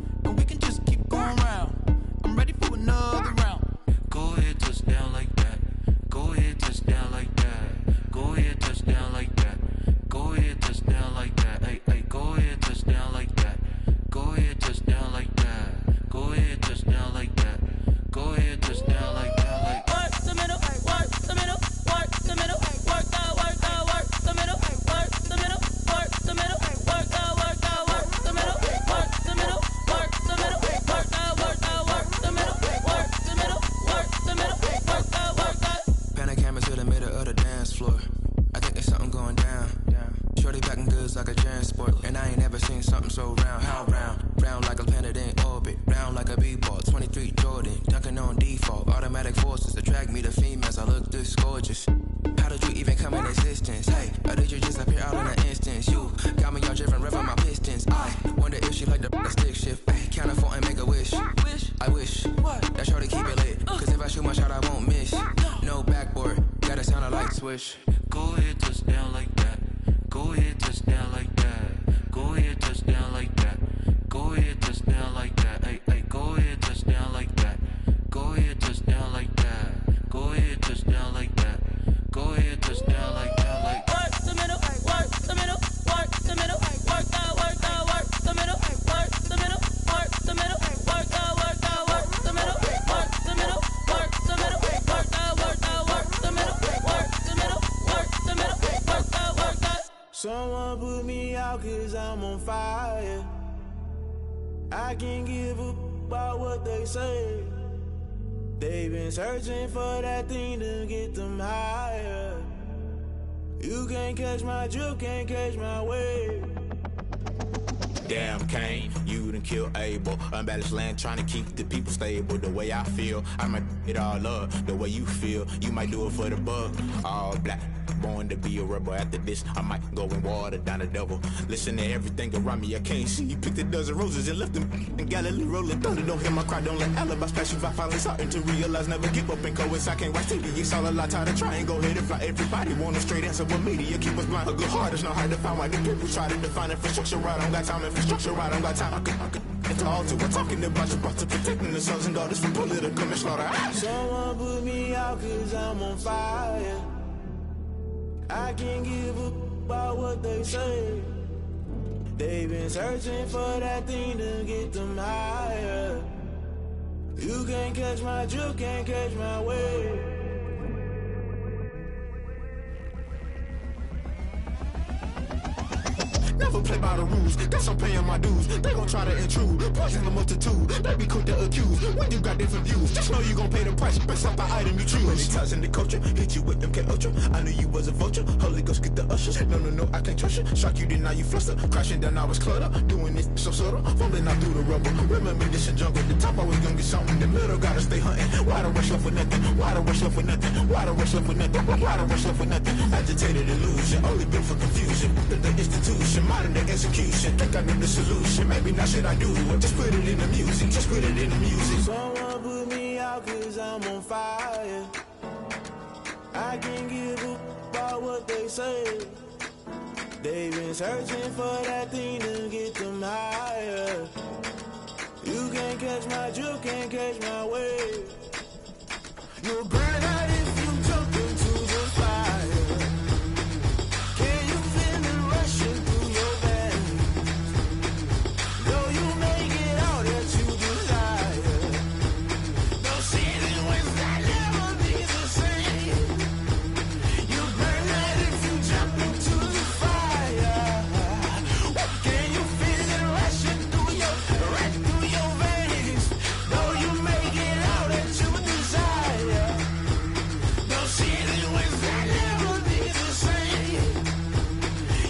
a transport. And I ain't never seen something so round. How round? Round like a planet in orbit. Round like a b-ball. 23 Jordan. Dunking on default. Automatic forces attract me to females. I look this gorgeous. How did you even come in existence? Hey, or did you just appear out in an instance? You got me all driven, revving my pistons. I wonder if she like the stick shift. Ay, count a 4 and make a wish. I wish that shorty keep it lit. Cause if I shoot my shot, I won't miss. No backboard, gotta sound a light switch. Go ahead, touch down like that. Go ahead, touch down like that. Go ahead, touch down like that. Go ahead, touch down like that. Hey, hey, go ahead, touch down like that. Go ahead, touch down like that. Go ahead, touch down like that. Go ahead, touch down like that. Like work the middle, work the middle, work the middle, work that, work the middle, work the middle, work the middle, work that, work the middle, work the middle, work the middle, work that, work the middle, work the middle, work the middle, work that. Someone put me out 'cause I'm on fire. I can't give up about what they say. They've been searching for that thing to get them higher. You can't catch my drift, can't catch my wave. Damn, Kane, you done killed Abel. Unbalanced land, trying to keep the people stable. The way I feel, I might it all up. The way you feel, you might do it for the buck. All black, born to be a rebel. After this, I might go and water down the devil. Listen to everything around me, I can't see. Picked a dozen roses and left them in Galilee rolling thunder. Don't hear my cry, don't let alibis pass you by. Finally starting to realize, never give up and coincide. Can't watch TV, it's all a lot. Tired of trying, go ahead and fly. Everybody want a straight answer with media. Keep us blind, a good heart, it's not hard to find. Why the people try to define infrastructure right? I don't got time, infrastructure right, I don't got time. I could into altar. We're talking about you, about to protecting the sons and daughters from political and slaughter. Someone put me out 'cause I'm on fire. I can't give up about what they say. They've been searching for that thing to get them higher. You can't catch my drift, can't catch my wave. Never play by the rules, guess I'm paying my dues. They gon' try to intrude, poison the multitude. They be quick to accuse, when you got different views. Just know you gon' pay the price, based off the item you choose. Many times in the culture, hit you with them K Ultra. I knew you was a vulture, Holy Ghost get the ushers. No, I can't trust you. Shock you, then now you fluster. Crashing down, I was cluttered. Doing this so subtle, falling out through the rubble. Remember this in jungle, the top I was gonna get something. The middle gotta stay hunting. Why the rush left for nothing? Why the rush left for nothing? Why the rush left for nothing? Why the rush left for nothing? Agitated illusion, only built for confusion. The institution, modern day execution. Think I know the solution. Maybe not shit I do. Just put it in the music. Just put it in the music. Someone put me out 'cause I'm on fire. I can't give up about what they say. They've been searching for that thing to get them higher. You can't catch my drift, can't catch my wave. You'll burn out if you jump into the fire. Can you feel it rushing through your veins? Though you make it all that you desire. No ceiling when that never be the same. You burn out if you jump into the fire. Can you feel it rushing through your veins? Though you make it all that you desire. No ceiling when that never be the same.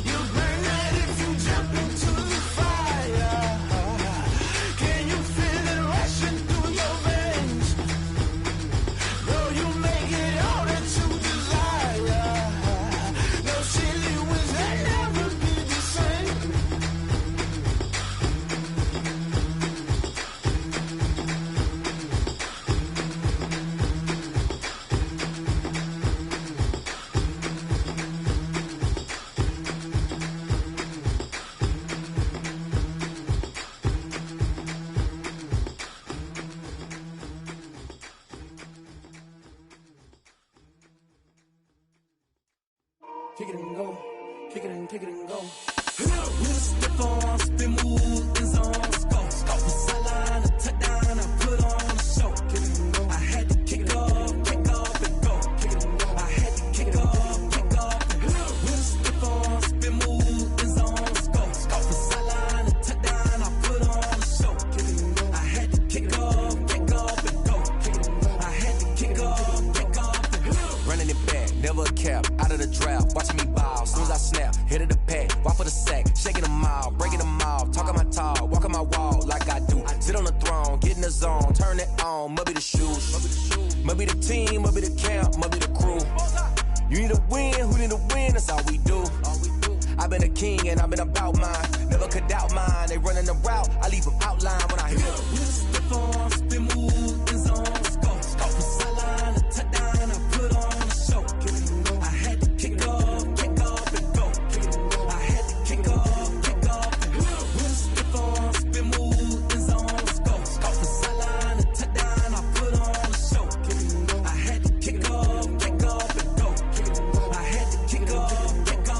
You burn out if you jump into the fire. Can you feel it rushing through your veins? Though you make it all that you desire. No ceiling when that never be the same. Kick it and go, kick it and go. We'll step on, spin, move, and zone, let's go. Sideline, a touchdown, I put on a show. I had to kick off and go. I had to kick off and go. We'll step on, spin, move, and zone, let's go. Sideline, a touchdown, I put on a show. I had to kick off and go. I had to kick off and go. Running it back, never a cap, out of the draft, watching me ball. Soon as I snap, hit of the pack, walk for the sack, shaking them all, breaking them off, talking my talk, walking my walk like I do. Sit on the throne, get in the zone, turn it on, must be the shoes, must be the team, must be the camp, must be the crew. You need a win, who need a win, that's all we do. I've been a king and I've been about mine, never could doubt mine. They running the route, I leave them outline when I hear them. We step on, spin, move, in zone, let's go. From sideline to touchdown, I put on a show. I had to kick off and go. I had to kick off and go. We step on, spin, move, in zone, let's go. From sideline to touchdown, I put on a show. I had to kick off and go. I had to kick off and go.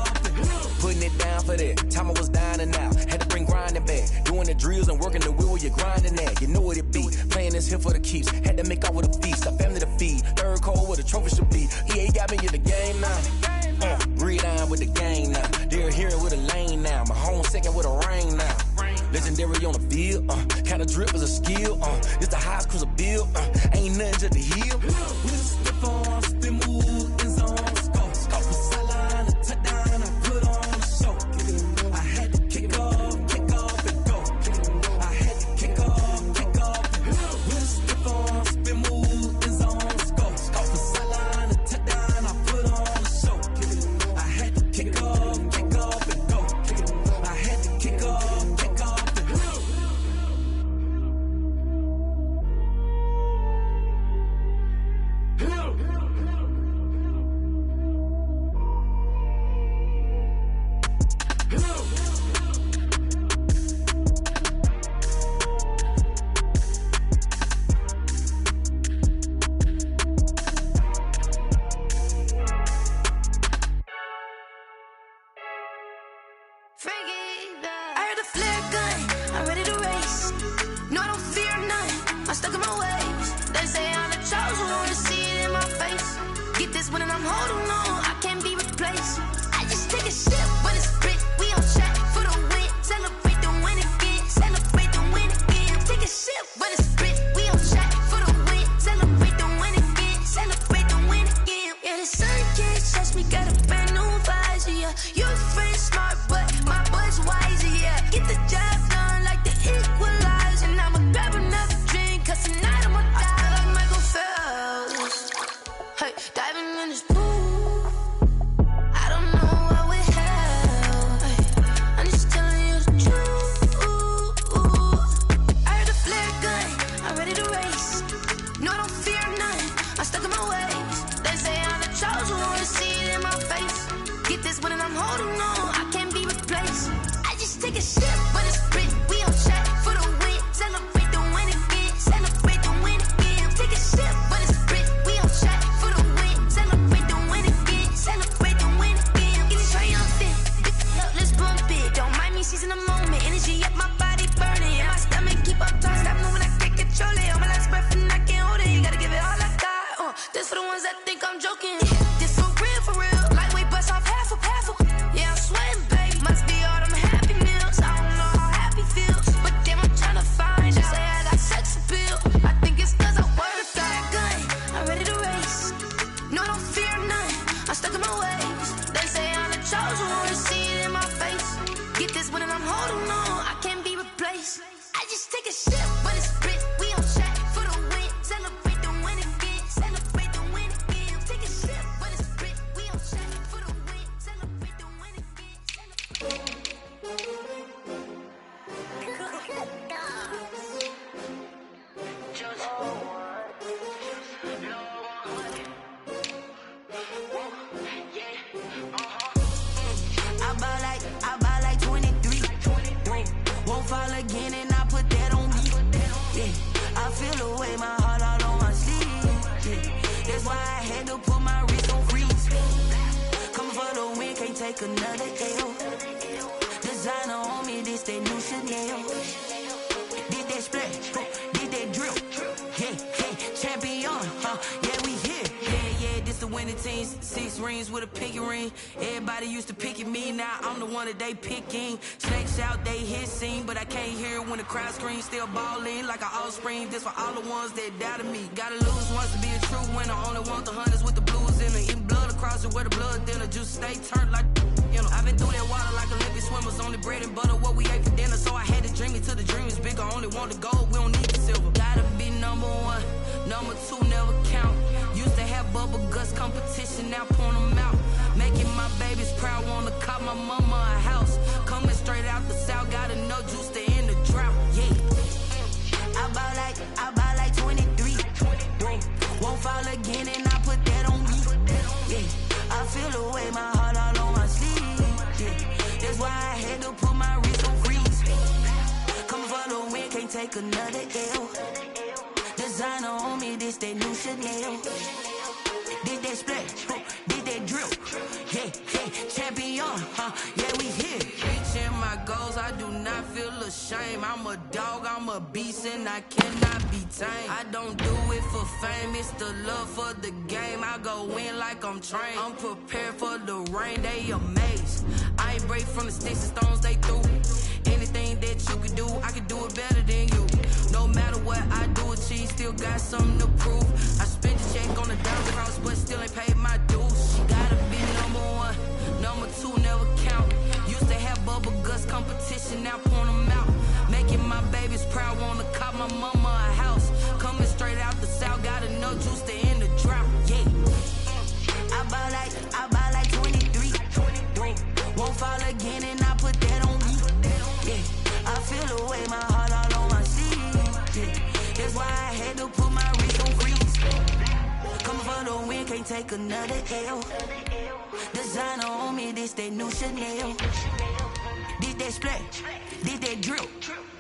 Putting it down for that, time I was down and out. Had to bring grinding back, doing the drills and working the wheel where you're grinding at. You know what it be, playing this here for the keeps. Had to make off with a feast, a family to feed. Third cold where the trophy should be. EA got me in the game now. Breathe down with the game now. They're here with a lane now. My home second with a rain now. Legendary on the field, kinda drip is a skill. It's the highest cruiser bill, ain't nothing to the heel. We step on, spin, move, in zone, let's go. From sideline to touchdown, I put on a show. I had to kick off and go. I had to kick off and go. We step on, spin, move, in zone, let's go. From sideline to touchdown, I put on a show. I had to kick off and go. I had to kick off and go. I heard the flare gun, I'm ready to race. No, I don't fear none, I'm stuck in my ways. They say I'm the chosen one, to see it in my face. Get this one and I'm holding on, I can't be replaced. I just take a sip, but it's spit, we on track for the win. Celebrate the win again, celebrate the win again. Take a sip, but it's spit, we on track for the win. Celebrate the win again, celebrate the win again. Yeah, the sun can't touch me, got a brand new visor, yeah. You're friend smart, but my boy's wiser, yeah. Get the job done like the equalizer. And I'ma grab another drink, cause tonight I'ma die like Michael Phelps. Hey, diving in this pool, I don't know what we have. Hey, I'm just telling you the truth. I heard the flare gun, I'm ready to race. No, I don't fear none, I'm stuck in my ways. They say I'm the chosen one, to see it in my face. Get this one and I'm holding on, I can't be replaced. I just take a sip, but it's spit, we on track for the win. Celebrate the win again, celebrate the win again. Take a sip, but it's spit, we on track for the win. Celebrate the win again, celebrate the win again. Get it triumphant, let's bump it. Don't mind me seizing the moment, energy up my body burning. And my stomach keep up tight, stop moving, I can't control it. On my last breath and I can't hold it, you gotta give it all I got. This for the ones that think I'm joking. This for real, lightweight bust off half a. Yeah, I'm sweating, baby, must be all them happy meals. I don't know how happy feels, but damn, I'm trying to find out. Say I got sex appeal, I think it's cause I wear the fire gun. I'm ready to race, no, I don't fear none, I'm stuck in my ways. They say I'm the chosen one, to see it in my face. Get this one and I'm holding on, I can't be replaced. I just take a sip, but it's spit, we on track for the win. Celebrate the win again, celebrate the win again. Take a sip, but it's spit, we on track for the win. Celebrate the win again, celebrate. I buy like 23. Won't fall again and I put that on me. Yeah, I feel the way, my heart all on my sleeve. Yeah, that's why I had to put my wrist on freeze. Coming for the win, can't take another L. Designer on me, this that new Chanel. Did that splash, did that drill. Yeah, champion, yeah, we here. Yeah, this the winning team. 6 rings with a pinky ring. Everybody used to pick at me, now I'm the one that they picking. Snakes out, they hit scene, but I can't hear it when the crowd screams. Still ballin' like an offspring. This for all the ones that doubted me. Gotta lose once to be a true winner. Only want the hunters with the blues in it. Eating blood across it where the blood dinner. Juice stay turned like, you dinner. I've been through that water like Olympic swimmers. Only bread and butter, what we ate for dinner. So I had to dream it till the dream is bigger. Only want the gold, we don't need the silver. Gotta be number one, number two never count. Used to have bubble guts competition, now point them out. Making my babies proud, wanna cop my mama a house. Coming straight out the south, gotta know juice to end the drought. Yeah. I buy like 23. Won't fall again and I put that on me. Yeah. I feel the way, my heart all on my sleeve. Yeah. That's why I had to put my wrist on freeze. Coming for the win, can't take another L. Designer on me, this that new Chanel. Did that splash, did that drill. Yeah, champion, yeah, we here. Reaching my goals, I do not feel ashamed. I'm a dog, I'm a beast, and I cannot be tamed. I don't do it for fame, it's the love for the game. I go in like I'm trained. I'm prepared for the rain, they amazed. I ain't break from the sticks and stones they threw. Anything that you could do, I could do it better than you. No matter what I do, achieve, still got something to prove. I spent a check on the down cross, but still ain't paid my dues. She gotta be number one, number two never count. Used to have bubble guts competition, now point them out. Making my babies proud, wanna cop my mama a house. Coming straight out the south, gotta know juice to end the drought. Yeah. I buy like 23. Won't fall again and I put that on me. Yeah. I feel the way, my heart all on my sleeve. Yeah. That's why I had to put my wrist on freeze. Coming for the win, can't take another L. Designer on me, this that new Chanel. Did that splash, did that drill.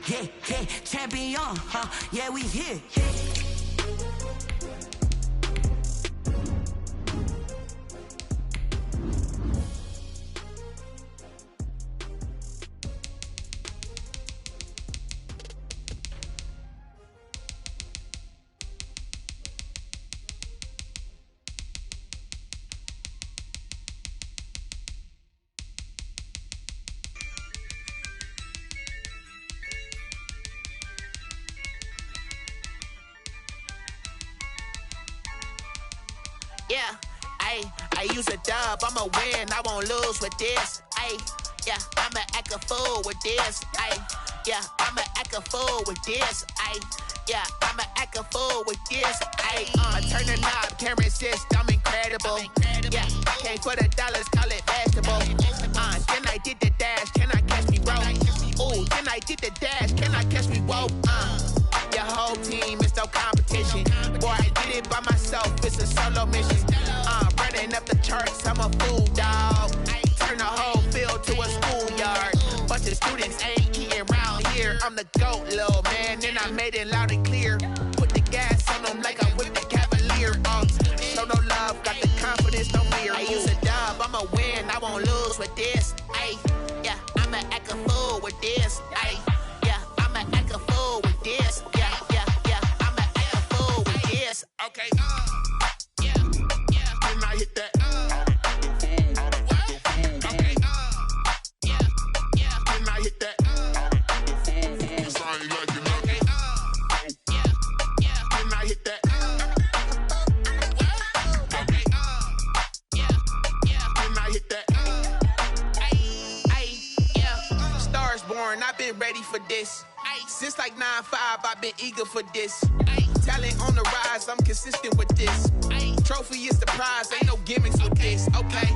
Yeah, champion, yeah, we here. Yeah, I use a dub, I'ma win, I won't lose with this. Yeah, I'ma act a fool with this. Yeah, I'ma act a fool with this. Yeah, I'ma act a fool with this. I turn the knob, can't resist, I'm incredible. Yeah, came for the dollars, call it basketball. Then I did the dash, can I catch me, bro? Ooh, then I did the dash, can I catch me, whoa? Your whole team is no competition. Boy, I did it by myself, it's a solo mission. Running up the charts, I'm a fool, dog. Turn the whole field to a schoolyard. Bunch of students ain't eating round here. I'm the GOAT, little man, and I made it loud and clear. Put the gas on them like I'm with the Cavalier. Show no love, got the confidence, no fear. I use a dub, I'ma win, I won't lose with this. Yeah, I'ma act a fool with this. Yeah, I'ma act a fool with this. Yeah, I'ma act a fool with this. Okay, yeah, then I hit that. Okay, yeah, then I hit that. Sorry, like you know. Okay, yeah, then I hit that. Okay, yeah, then I hit that. Yeah, stars born, I've been ready for this. Since like 9-5, I've been eager for this. Talent on the rise, I'm consistent with this. Trophy is the prize, ain't no gimmicks with this. Okay,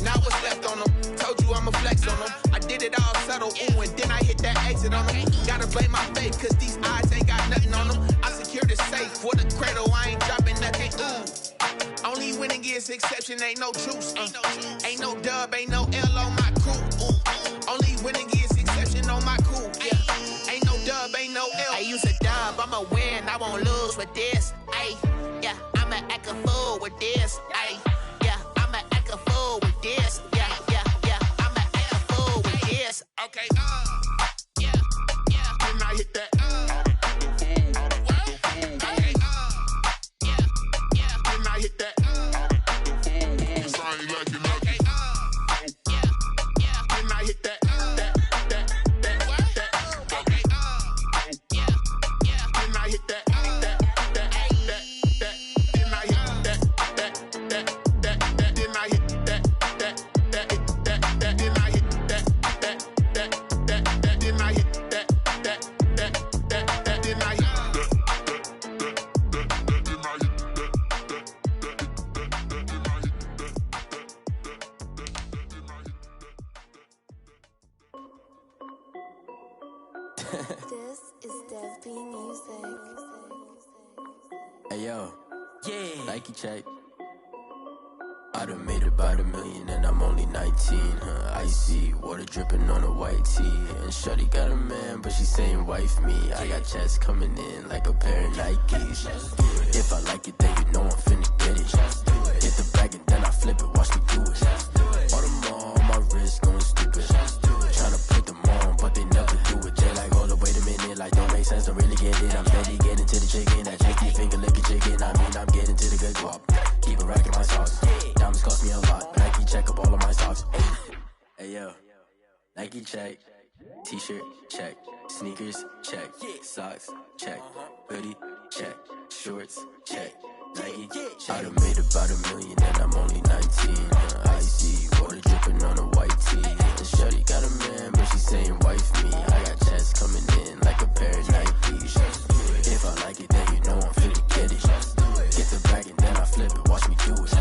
now what's left on them? Told you I'ma flex on them. I did it all subtle, ooh, and then I hit that exit on them. Gotta blame my faith, cause these eyes ain't got nothing on them. I secured the safe for the cradle, I ain't dropping nothing, ooh. Only winning is exception, ain't no truce. Ain't no dub, ain't no L on my crew. Ooh. Only winning is exception on my crew. Yeah, ain't no dub, ain't no L. I use a dub, I'ma win, I won't lose with this. Yeah, I'ma act a fool with this. Yeah, I'ma act a fool with this. Yeah, I'ma act a fool with this. Okay, yeah, then I hit that. Okay, yeah, then I hit that. Sorry, like you know. Okay, yeah, then I hit that. Okay, yeah, then I hit that. This is Dev B Music. Hey yo, yeah. Nike check. I done made about $1 million and I'm only 19, icy, water dripping on a white tee. And shorty got a man, but she saying wife me. I got checks coming in like a pair of Nikes. If I like it, then you know I'm finna get it. Hit the bag and then I flip it, watch me do it. All on my wrist going stupid. Tryna put them on, but they never do it. They like, hold up, wait a minute, like don't make sense, don't really get it. I'm steady getting to the chicken, that tasty finger licking chicken. I mean, I'm getting to the good guap. Keep it racking my sauce. Diamonds cost me a lot. Nike check up all of my socks. Hey yo, Nike check. T-shirt check. Sneakers check. Socks check. Hoodie check. Shorts check. Nike check. I done made about $1 million and I'm only 19. Icy, water dripping on a white tee. And shorty got a man, but she saying wife me. I got checks coming in like a pair of Nikes. If I like it, then you know I'm finna get it. Get the bag and then I flip it, watch me do it.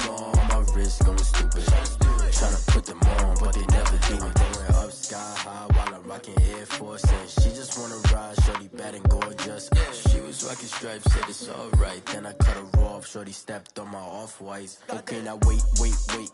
All on my wrist going stupid. Tryna put them on, but they never do it. They went up sky high while I'm rocking Air Force. And she just wanna ride, shorty bad and gorgeous. She was rocking stripes, said it's alright. Then I cut her off, shorty stepped on my off-whites. Okay, now wait.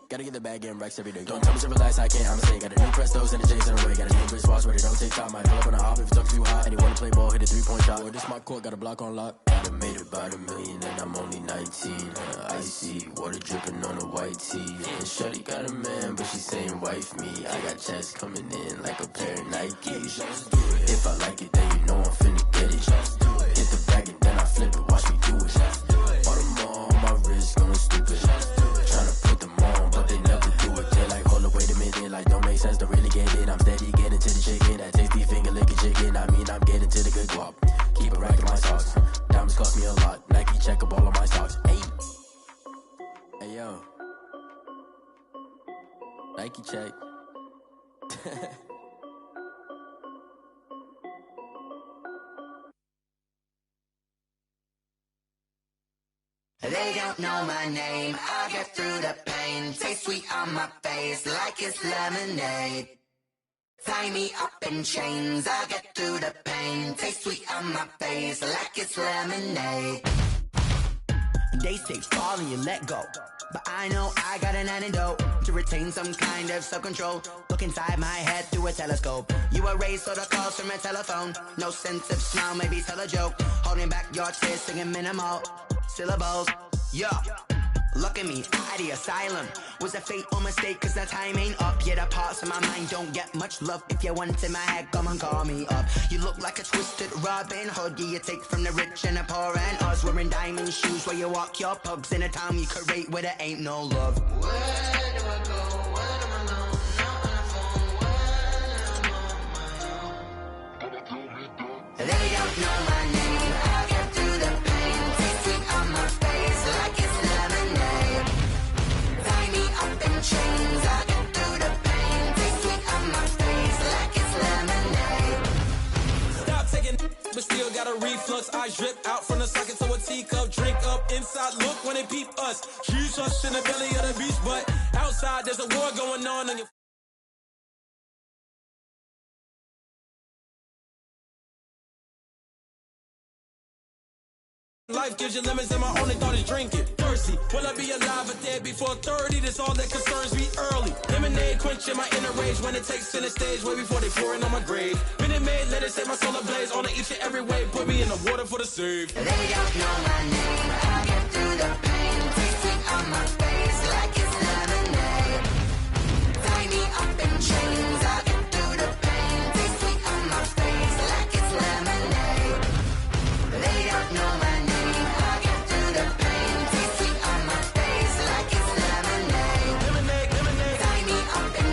Gotta get the bag and racks every day. Don't tell me to relax, I can't, I'm saying. Got a new Prestos and a J's in the way. Got a new wristwatch where they don't take time. I pull up on a hop if it's too hot. And they wanna play ball, hit a 3-point shot. Well, this my court, got a block on lock. I done made about $1 million and I'm only 19. Icy, water dripping on a white tee. And shorty got a man, but she saying wife me. I got checks coming in like a pair of Nikes. If I like it, then you know I'm finna get it. Hit the bag and then I flip it, watch me do it. All on my wrist going stupid. Tryna put them on, but they never do it. They like, hold up, wait a minute, like don't make sense, don't really get it. I'm steady getting to the chicken, that tasty finger licking chicken. I mean, I'm getting to the good guap. Keep it racking my socks. Diamonds cost me a lot. Nike check up all of my socks. Hey yo, Nike check. They don't know my name, I get through the pain. Taste sweet on my face like it's lemonade. Tie me up in chains, I get through the pain. Taste sweet on my face like it's lemonade. They say fall and you let go, but I know I got an antidote to retain some kind of self-control. Look inside my head through a telescope. You erase all the calls from a telephone. No sense of smile, maybe tell a joke. Holding back your tears, singing minimal syllables. Yo, look at me, out the asylum. Was a fate or mistake, cause the time ain't up. Yet the parts of my mind don't get much love. If you want in my head, come and call me up. You look like a twisted Robin Hood. Yeah, you take from the rich and the poor and us. Wearing diamond shoes where you walk your pugs. In a town you create where there ain't no love. Where do I go? When am I alone? Not on the phone, when I'm on my own. They don't know my name, I get through the pain. Taste sweet on my face like it's lemonade. Tie me up in chains, I get through the pain. Taste sweet on my face like it's lemonade. Stop taking, but still got a reflux. I drip out from the socket to a teacup. Drink up inside, look when they peep us. She's us in the belly of the beast, but outside there's a war going on and you. Life gives you lemons and my only thought is drinking. Thirsty, will I be alive or dead before 30? That's all that concerns me early. Lemonade quenching my inner rage when it takes center stage way before they pouring on my grave. Minute Maid, let it set my soul ablaze on each and every way. Put me in the water for the save. They don't know my name, I get through the pain. Taste sweet on my face like it's lemonade. Tie me up in chains, I get through the pain. Taste sweet on my face like it's lemonade. They don't know my name.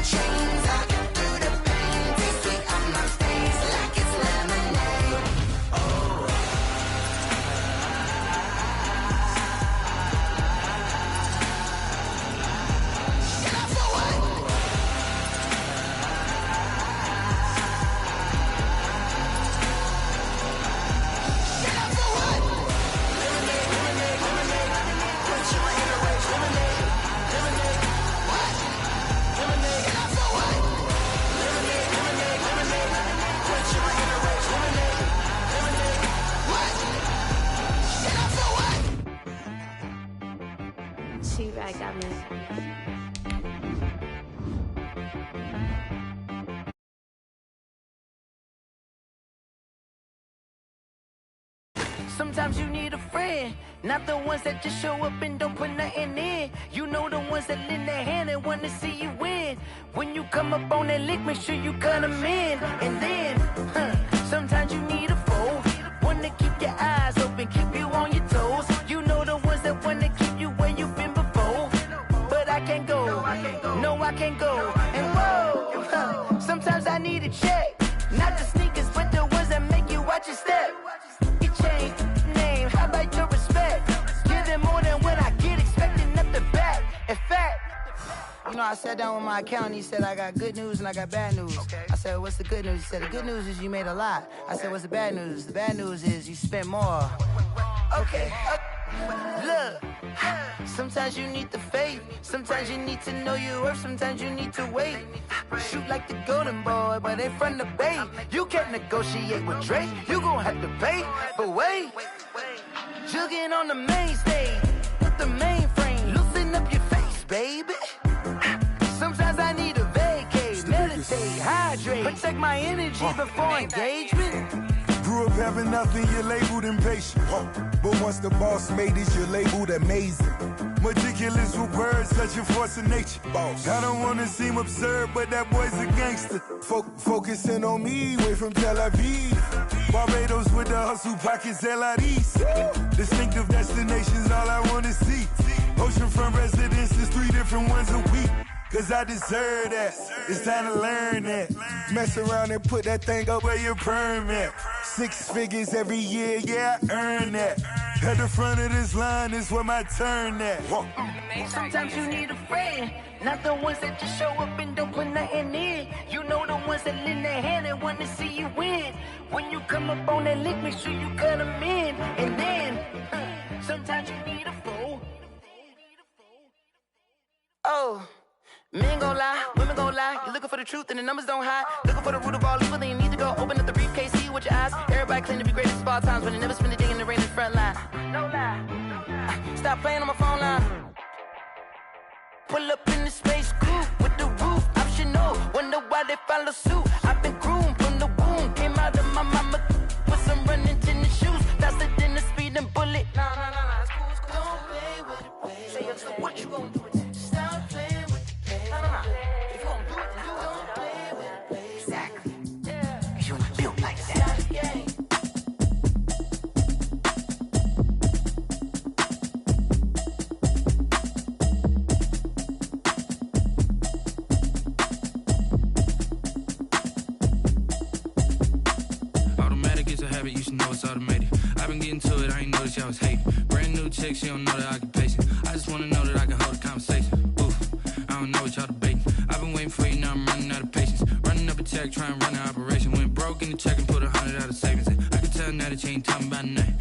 Chains, I get through the pain. Taste sweet on my face like it's lemonade. Oh. Sometimes you need a friend, not the ones that just show up and don't put nothing in. You know the ones that lend their hand and want to see you win. When you come up on that lick, make sure you cut them in. And then, sometimes you need a foe, one to keep your eyes open, keep you on your toes. You know the ones that want to keep you where you've been before. But I can't go, no I can't go. And whoa, sometimes I need a check, not the sneakers, but the ones that make you watch your step. Change name, how about your respect? Give them more than what I get, expecting nothing back. In fact, you know, I sat down with my accountant, he said, I got good news and I got bad news. Okay. I said, what's the good news? He said, the good news is you made a lot. I said, what's the bad news? The bad news is you spent more. Okay. Look, sometimes you need the faith, sometimes you need to know your worth, sometimes you need to wait. Shoot like the golden boy, but they from the bay. You can't negotiate with Drake, you gon' have to pay. But wait, jugging on the main stage with the mainframe, loosen up your face, baby. Sometimes I need a vacate, meditate, hydrate, protect my energy before engagement. Grew up having nothing, you're labeled impatient. But once the boss made it, you're labeled amazing. Meticulous with words, such a force of nature. I don't wanna seem absurd, but that boy's a gangster. Focusing on me, way from Tel Aviv. Barbados with the hustle pockets, LIDs. Distinctive destinations, all I wanna see. Oceanfront residences, 3 different ones a week. Cause I deserve that, it's time to learn that. Mess around and put that thing up where your permit. 6 figures every year, yeah, I earn that. At the front of this line is where my turn at. Sometimes you need a friend, not the ones that just show up and don't put nothing in. You know the ones that lend their hand and want to see you win. When you come up on that lick, make sure you cut them in. And then, sometimes you need a foe. Oh. Men gon' lie, women gon' lie. You're looking for the truth and the numbers don't hide. Looking for the root of all evil, then you need to go open up the briefcase, see with your eyes. Everybody claim to be greatest of all times, but they never spend a day in the rain in the front line. No lie. Stop playing on my phone line. Pull up in the space coupe with the roof optional. Wonder why they follow suit. I've been groomed from the womb. Came out of my mama with some running tennis shoes. Faster than the speeding bullet. Nah, it's cool, it's cool. Don't play with it, baby. Say it, so what you gon' do? Stop playing with it. If you gon' do it, then don't play with it, baby. Exactly. Yeah. Cause you ain't built like that. Automatic is a habit, you should know it's automated. I've been getting to it, I ain't noticed y'all was hating. Brand new chick, she don't know the occupation. I just wanna know that I can hold a conversation. Oof, I don't know what y'all debating. I've been waiting for you, now I'm running out of patience. Running up a check, trying to run an operation. Went broke in the check and put 100 out of savings. I can tell now that you ain't talking about nothing.